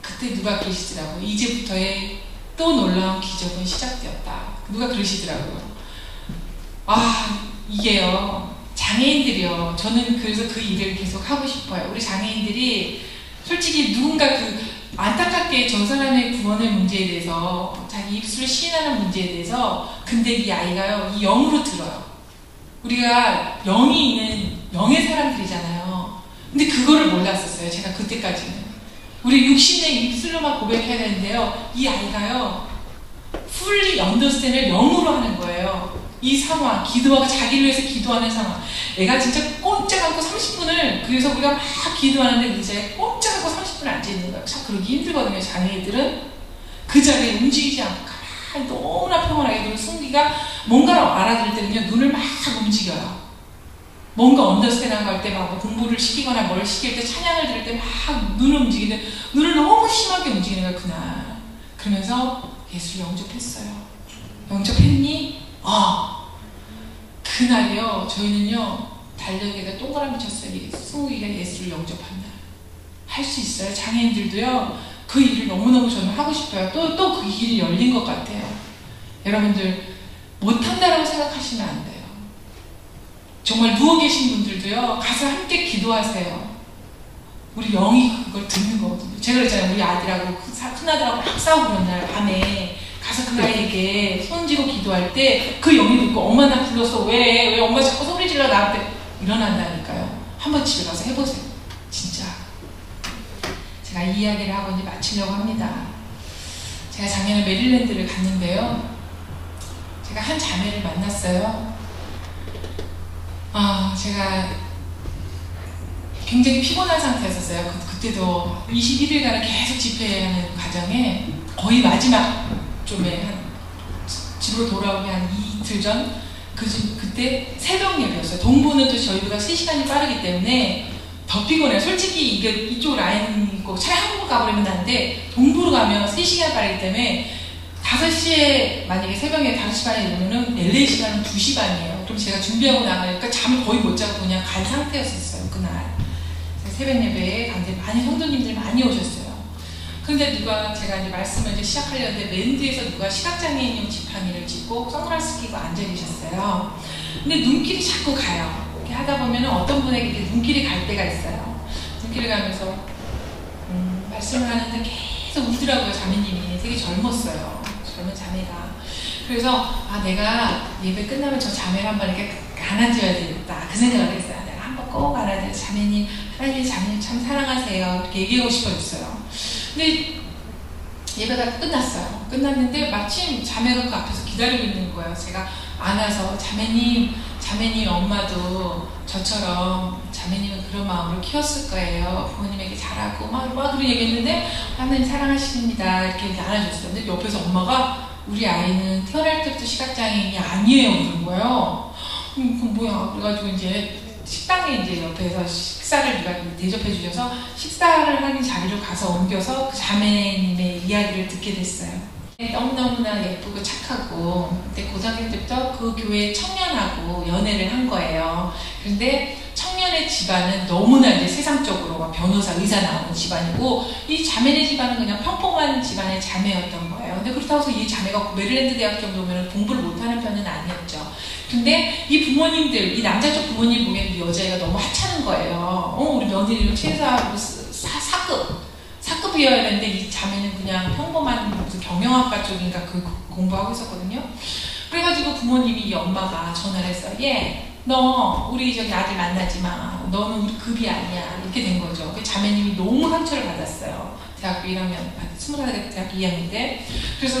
그때 누가 그러시더라고요. 이제부터의 또 놀라운 기적은 시작되었다. 누가 그러시더라고요. 이게요. 장애인들이요. 저는 그래서 그 일을 계속 하고 싶어요. 우리 장애인들이 솔직히 누군가 안타깝게 저 사람의 구원의 문제에 대해서 자기 입술을 시인하는 문제에 대해서 근데 이 아이가요. 이 영으로 들어요. 우리가 영이 있는 영의 사람들이잖아요. 근데 그거를 몰랐었어요. 제가 그때까지는. 우리 육신의 입술로만 고백해야 되는데요. 이 아이가요. fully understand을 영으로 하는 거예요. 이 상황, 기도하고 자기를 위해서 기도하는 상황. 애가 진짜 꼼짝 않고 30분을 그래서 우리가 막 기도하는데 의자에 꼼짝 않고 30분을 앉아있는 거예요. 참 그러기 힘들거든요. 장애인들은 그 자리에 움직이지 않고 너무나 평온하게 눈을 승기가 뭔가를 알아들을 때는요 눈을 막 움직여요. 뭔가 언더스탠딩 할 때 막 공부를 시키거나 뭘 시킬 때 찬양을 들을 때 막 눈을 움직이는데 눈을 너무 심하게 움직이는 거야 그날. 그러면서 예수를 영접했어요. 영접했니? 그날이요 저희는요 달력에다 동그라미 쳤어요. 승욱이가 예수를 영접한 날. 할 수 있어요. 장애인들도요 그 일을 너무너무 저는 하고 싶어요. 또 그 길이 열린 것 같아요. 여러분들 못한다라고 생각하시면 안 돼요. 정말 누워 계신 분들도요 가서 함께 기도하세요. 우리 영이 그걸 듣는 거거든요. 제가 그랬잖아요. 우리 아들하고 큰아들하고 막 싸우고 그런 날 밤에 가서 그 아이에게 손지고 기도할 때 그 영이 듣고 엄마 나 불렀어. 왜 엄마 자꾸 소리 질러 나한테 일어난다니까요. 한번 집에 가서 해보세요. 진짜. 제가 이 이야기를 하고 이제 마치려고 합니다. 제가 작년에 메릴랜드를 갔는데요. 제가 한 자매를 만났어요. 제가 굉장히 피곤한 상태였었어요. 그때도 21일간을 계속 집회하는 과정에 거의 마지막 좀에 집으로 돌아오기 한 이틀 전 그때 새벽 예배였어요. 동부는 또 저희보다 3시간이 빠르기 때문에 더 피곤해요. 솔직히 이게 이쪽 라인 있고 차라리 한국으로 가버리면 나는데 동부로 가면 3시간 빠르기 때문에 5시에 만약에 새벽에 5시 반에 일어나면 LA 시간은 2시 반이에요. 그럼 제가 준비하고 나가니까 잠을 거의 못 자고 그냥 간 상태였었어요. 그날 새벽 예배에 굉장히 많이 성도님들 많이 오셨어요. 근데 제가 이제 말씀을 이제 시작하려는데 맨 뒤에서 누가 시각장애인용 지팡이를 짚고 선글라스 끼고 앉아 계셨어요. 근데 눈길이 자꾸 가요. 이렇게 하다 보면 어떤 분에게 이렇게 눈길이 갈 때가 있어요. 눈길이 가면서 말씀을 하는데 계속 울더라고요. 자매님이 되게 젊었어요. 젊은 자매가. 그래서 내가 예배 끝나면 저 자매를 한번 이렇게 안아줘야 되겠다 그 생각을 했어요. 내가 한번 꼭 안아줘야 자매님 하나님 자매님 참 사랑하세요 이렇게 얘기하고 싶어졌어요. 근데 예배가 끝났어요. 끝났는데 마침 자매가 그 앞에서 기다리고 있는 거예요. 제가 안아서 자매님 엄마도 저처럼 자매님은 그런 마음으로 키웠을 거예요. 부모님에게 잘하고 막 그런 얘기했는데 하나님 사랑하십니다 이렇게 안아줬어요. 근데 옆에서 엄마가 우리 아이는 태어날 때부터 시각장애인이 아니에요 그런 거예요. 그럼 뭐야? 그래가지고 이제 식당에 이제 옆에서 식사를 누가 대접해 주셔서 식사를 하는 자리로 가서 옮겨서 그 자매님의 이야기를 듣게 됐어요. 너무너무나 예쁘고 착하고 그때 고등학교 때부터 그 교회 청년하고 연애를 한 거예요. 그런데 청년의 집안은 너무나 이제 세상적으로 막 변호사, 의사 나오는 집안이고 이 자매네 집안은 그냥 평범한 집안의 자매였던 거예요. 근데 그렇다고 해서 이 자매가 메릴랜드 대학 정도면 공부를 못하는 편은 아니었죠. 근데 이 부모님들, 이 남자 쪽 부모님 보면 이 여자애가 너무 하찮은 거예요. 우리 며느리를 최소한 사급이어야 되는데 이 자매는 그냥 평범한 무슨 경영학과 쪽인가 그 공부하고 있었거든요. 그래가지고 부모님이 이 엄마가 전화를 했어요. 너 우리 저기 아들 만나지 마. 너는 우리 급이 아니야. 이렇게 된 거죠. 그 자매님이 너무 상처를 받았어요. 대학교 1학년, 20살 대학교 2학년 때. 그래서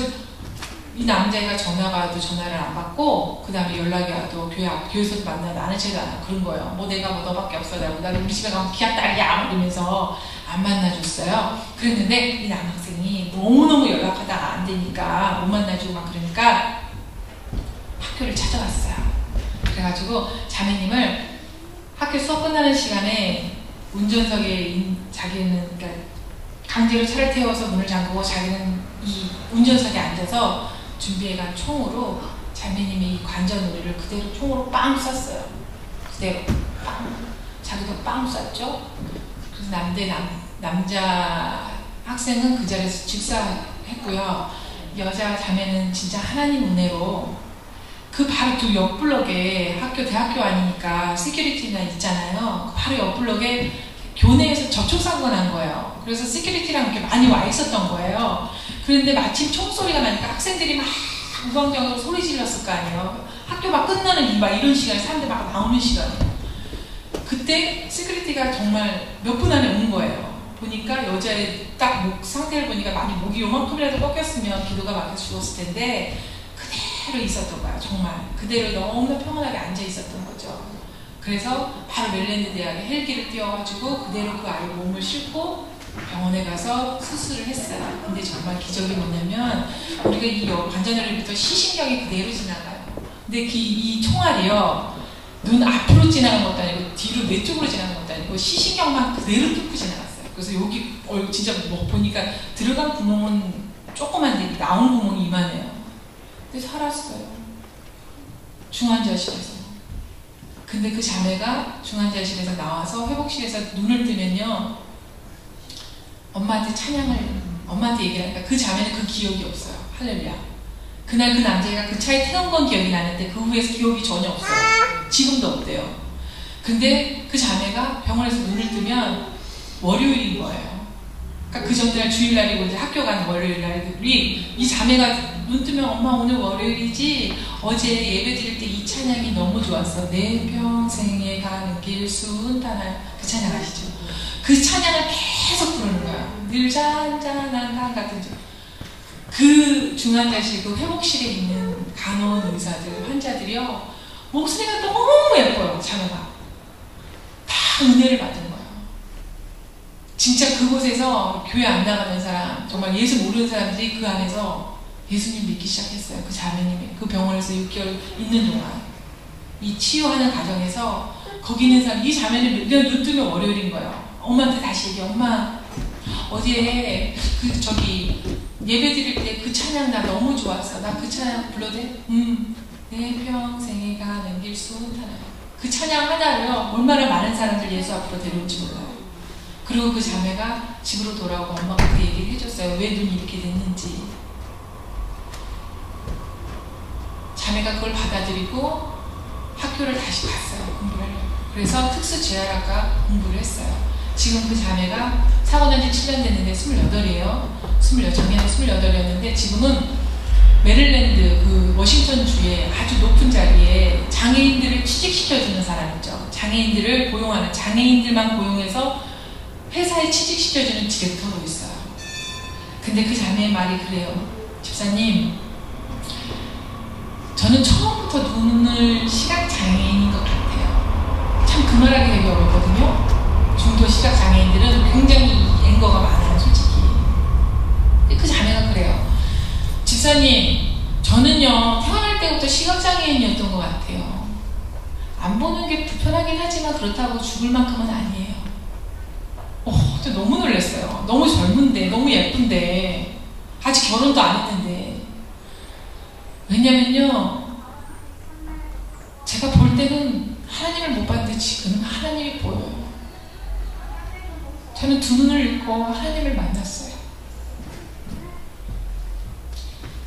이 남자애가 전화가 와도 전화를 안 받고 그 다음에 연락이 와도 교회에서도 만나도 안 해채도 않아. 그런 거예요. 내가 너밖에 없어. 나는 우리 집에 가면 기합딸이야 이러면서 안 만나줬어요. 그랬는데 이 남학생이 너무너무 연락하다가 안 되니까 못 만나주고 막 그러니까 학교를 찾아왔어요. 그래가지고 자매님을 학교 수업 끝나는 시간에 운전석에 자기는 그러니까 강제로 차를 태워서 문을 잠그고 자기는 이 운전석에 앉아서 준비해간 총으로 자매님이 이 관자놀이를 그대로 총으로 빵 쐈어요. 그대로 빵. 자기도 빵 쐈죠. 그래서 남자 학생은 그 자리에서 직사했고요. 여자 자매는 진짜 하나님 은혜로 그 바로 그 옆 블럭에 대학교 아니니까 시큐리티나 있잖아요. 그 바로 옆 블럭에 교내에서 접촉사고가 난 거예요. 그래서 시큐리티랑 이렇게 많이 와 있었던 거예요. 그런데 마침 총소리가 나니까 학생들이 막 우왕좌왕으로 소리 질렀을 거 아니에요. 학교 막 끝나는 이런 시간에 사람들 막 나오는 시간이에요. 그때 시큐리티가 정말 몇 분 안에 온 거예요. 보니까 여자의 딱 목 상태를 보니까 많이 목이 요만큼이라도 꺾였으면 기도가 막혀 죽었을 텐데 그대로 있었던 거예요. 정말 그대로 너무나 평온하게 앉아 있었던 거죠. 그래서 바로 메릴랜드 대학에 헬기를 띄워가지고 그대로 그 아이 몸을 싣고 병원에 가서 수술을 했어요. 근데 정말 기적이 뭐냐면 우리가 이 관자놀이부터 시신경이 그대로 지나가요. 근데 이 총알이요, 눈 앞으로 지나간 것도 아니고 뒤로 뇌 쪽으로 지나간 것도 아니고 시신경만 그대로 뚫고 지나갔어요. 그래서 여기 진짜 뭐 보니까 들어간 구멍은 조그만데 나온 구멍이 이만해요. 근데 살았어요. 중환자실에서. 근데 그 자매가 중환자실에서 나와서 회복실에서 눈을 뜨면요, 엄마한테 엄마한테 얘기를 하니까 그 자매는 그 기억이 없어요. 할렐루야. 그날 그 남자애가 그 차에 태운 건 기억이 나는데 그 후에서 기억이 전혀 없어요. 지금도 없대요. 근데 그 자매가 병원에서 눈을 뜨면 월요일인 거예요. 그러니까 그 전날 주일날이고 이제 학교 가는 월요일날이, 이 자매가 눈 뜨면 엄마 오늘 월요일이지, 어제 예배 드릴 때 이 찬양이 너무 좋았어. 내 평생에 가는 길 순탄한 그 찬양 아시죠? 그 찬양을 계속 부르는 거야. 늘 잔잔한 강 같은 그 중환자실, 그 회복실에 있는 간호원 의사들, 환자들이요, 목소리가 너무 예뻐요. 자매가 다 은혜를 받은 거예요. 진짜 그곳에서 교회 안 나가는 사람, 정말 예수 모르는 사람들이 그 안에서 예수님 믿기 시작했어요. 그 자매님이 그 병원에서 6개월 있는 동안 이 치유하는 과정에서 거기 있는 사람, 이 자매는 눈 뜨면 월요일인 거예요. 엄마한테 다시 얘기해. 엄마 어제 예배 드릴 때 그 찬양 나 너무 좋았어. 나 그 찬양 불러도 돼? 내 평생에 가는 길 순탄하여. 그 찬양 하나로요, 얼마나 많은 사람들 예수 앞으로 데려올지 몰라요. 그리고 그 자매가 집으로 돌아오고 엄마가 그 얘기를 해줬어요. 왜 눈이 이렇게 됐는지. 자매가 그걸 받아들이고 학교를 다시 갔어요. 공부를 하려고. 그래서 특수재활학과 공부를 했어요. 지금 그 자매가 사고 난 지 7년 됐는데 28이에요. 작년에 28이었는데 지금은 메릴랜드 그 워싱턴 주에 아주 높은 자리에 장애인들을 취직시켜주는 사람 있죠. 장애인들을 고용하는, 장애인들만 고용해서 회사에 취직시켜주는 디렉터로 있어요. 근데 그 자매의 말이 그래요. 집사님, 저는 처음부터 눈을 시각장애인인 것 같아요. 참 그 말하기 되게 어렵거든요. 중도 시각장애인들은 굉장히 앵거가 많아요, 솔직히. 그 자매가 그래요. 집사님, 저는요, 태어날 때부터 시각장애인이었던 것 같아요. 안 보는 게 불편하긴 하지만 그렇다고 죽을 만큼은 아니에요. 근데 너무 놀랐어요. 너무 젊은데, 너무 예쁜데, 아직 결혼도 안 했는데. 왜냐면요, 제가 볼 때는 하나님을 못 봤는데 지금 하나님이 보여요. 저는 두 눈을 잃고 하나님을 만났어요.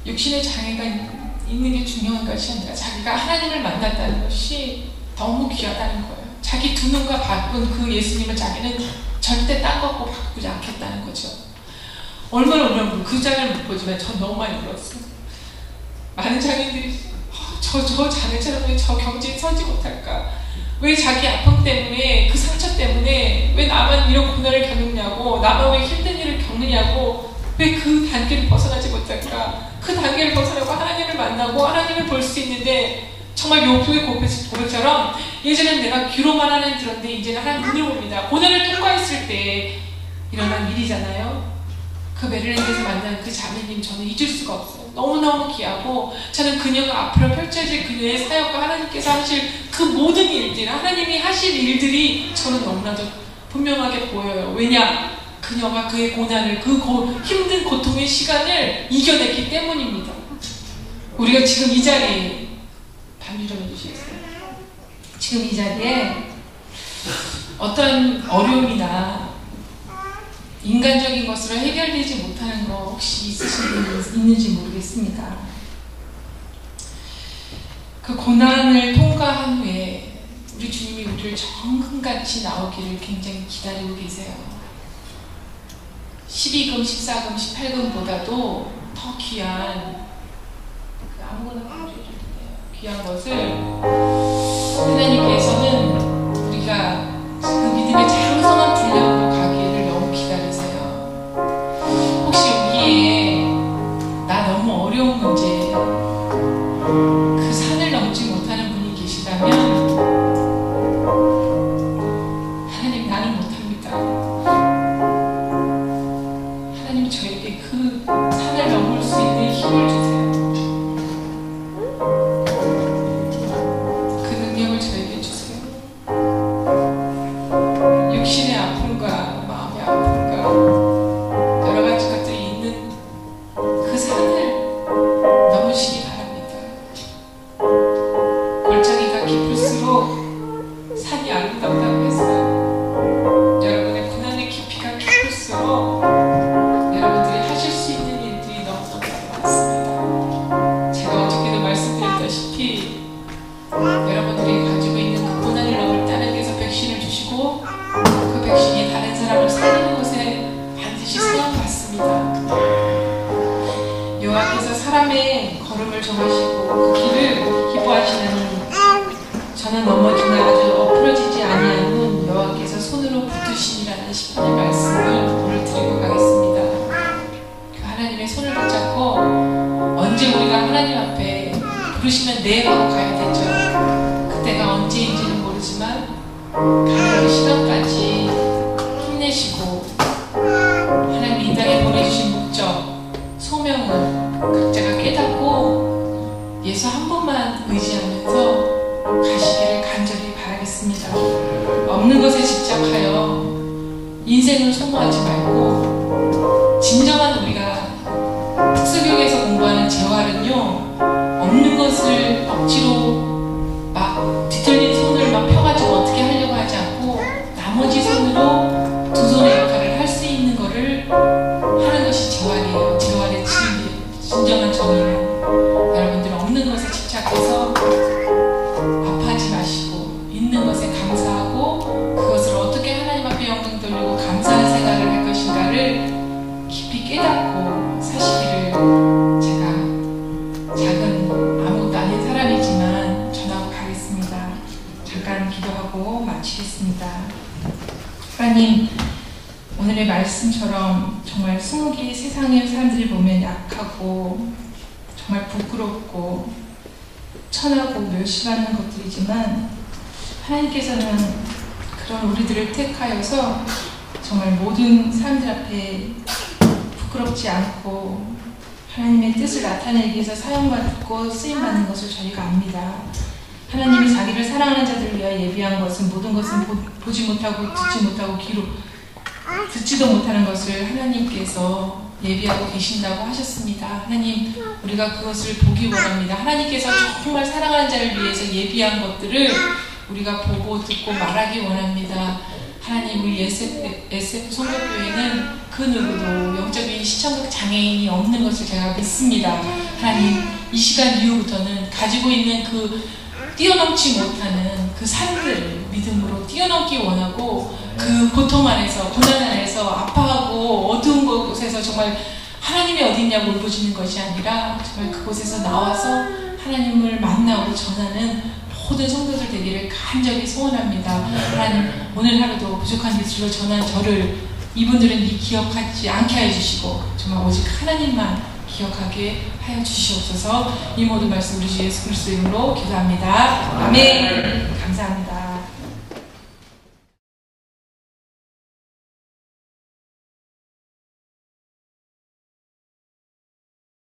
육신의 장애가 있는 게 중요한 것이 아니라 자기가 하나님을 만났다는 것이 너무 귀하다는 거예요. 자기 두 눈과 바꾼 그 예수님을 자기는 절대 딴 거 바꾸지 않겠다는 거죠. 얼마나 울었고 그 장을 못 보지만 전 너무 많이 울었어요. 많은 장애인들이 저 자네처럼 왜 저 경지에 서지 못할까? 왜 자기 아픔 때문에, 그 상처 때문에 왜 나만 이런 고난을 겪느냐고, 나만 왜 힘든 일을 겪느냐고, 왜 그 단계를 벗어나지 못할까? 그 단계를 벗어나고 하나님을 만나고 하나님을 볼 수 있는데, 정말 욥의 고백처럼 예전엔 내가 귀로만 하나님 들었는데 이제는 하나님 눈을 봅니다. 고난을 통과했을 때 일어난 일이잖아요. 그 메릴랜드에서 만난 그 자매님 저는 잊을 수가 없어요. 너무너무 귀하고 저는 그녀가 앞으로 펼쳐질 그녀의 사역과 하나님께서 하실 그 모든 일들, 하나님이 하실 일들이 저는 너무나도 분명하게 보여요. 왜냐? 그녀가 그의 고난을, 힘든 고통의 시간을 이겨냈기 때문입니다. 우리가 지금 이 자리에 반주 좀 해주시겠어요? 지금 이 자리에 어떤 어려움이나 인간적인 것으로 해결되지 못하는 거 혹시 있으신 분 있는지 모르겠습니다. 그 고난을 통과한 후에 우리 주님이 우리를 정금같이 나오기를 굉장히 기다리고 계세요. 12금, 14금, 18금보다도 더 귀한, 아무거나 강조해줘도 돼요. 귀한 것을 하나님께서는 우리가 그 믿음의 장성한 분량으로 가기를 너무 기다리세요. 혹시 여기에 나 너무 어려운 문제, 그 산을 넘지 못하는 분이 계시다면 하나님, 나는 못합니다. 여호와께서 사람의 걸음을 정하시고 그 길을 기뻐하시나니 저는 넘어지나 아주 엎어지지 아니하는 여호와께서 손으로 붙드시니라는 10번의 말씀을 오늘 드리고 가겠습니다. 그 하나님의 손을 붙잡고 언제 우리가 하나님 앞에 부르시면 네 하고 가야 되죠. 그때가 언제인지는 모르지만 그 시간까지 힘내시고 하나님이 이 땅에 보내주신 목적, 소명은 각자가 깨닫고 예수 한 분만 의지하면서 가시기를 간절히 바라겠습니다. 없는 것에 집착하여 인생을 소모하지 말고 진정한 우리가 특수교육에서 공부하는 재활은요, 없는 것을 억지로 막 뒤틀린 손을 막 펴가지고 어떻게 하려고 하지 않고 나머지 손으로 두 손의 역할을 할 수 있는 거를 하는 것이 재활이에요. 재활의 진정한 정의는 여러분들 없는 것에 집착해서 아파하지 마시고 있는 것에 감사하고 그것을 어떻게 하나님 앞에 영광 돌리고 감사한 생활을 할 것인가를 깊이 깨닫고 사시기를 제가 작은 아무것도 아닌 사람이지만 전하고 가겠습니다. 잠깐 기도하고 마치겠습니다. 하나님, 오늘의 말씀처럼 정말 스무기 세상의 사람들이 보면 약하고 정말 부끄럽고 천하고 멸시받는 것들이지만 하나님께서는 그런 우리들을 택하여서 정말 모든 사람들 앞에 부끄럽지 않고 하나님의 뜻을 나타내기 위해서 사용받고 쓰임받는 것을 저희가 압니다. 하나님이 자기를 사랑하는 자들을 위하여 예비한 것은 모든 것은 보지 못하고 듣지 못하고 듣지도 못하는 것을 하나님께서 예비하고 계신다고 하셨습니다. 하나님, 우리가 그것을 보기 원합니다. 하나님께서 정말 사랑하는 자를 위해서 예비한 것들을 우리가 보고 듣고 말하기 원합니다. 하나님, 우리 SF 성결교회는 그 누구도 영적인 시청각 장애인이 없는 것을 제가 믿습니다. 하나님, 이 시간 이후부터는 가지고 있는 그 뛰어넘지 못하는 그 산들을 믿음으로 뛰어넘기 원하고 그 고통 안에서, 고난 안에서 아파하고 어두운 곳에서 정말 하나님이 어디 있냐고 울부짖는 것이 아니라 정말 그곳에서 나와서 하나님을 만나고 전하는 모든 성도들 되기를 간절히 소원합니다. 하나님, 오늘 하루도 부족한 기술로 전한 저를 이분들은 기억하지 않게 하여 주시고 정말 오직 하나님만 기억하게 하여 주시옵소서. 이 모든 말씀 우리 주 예수 그리스도 이름으로 기도합니다. 아멘. 감사합니다.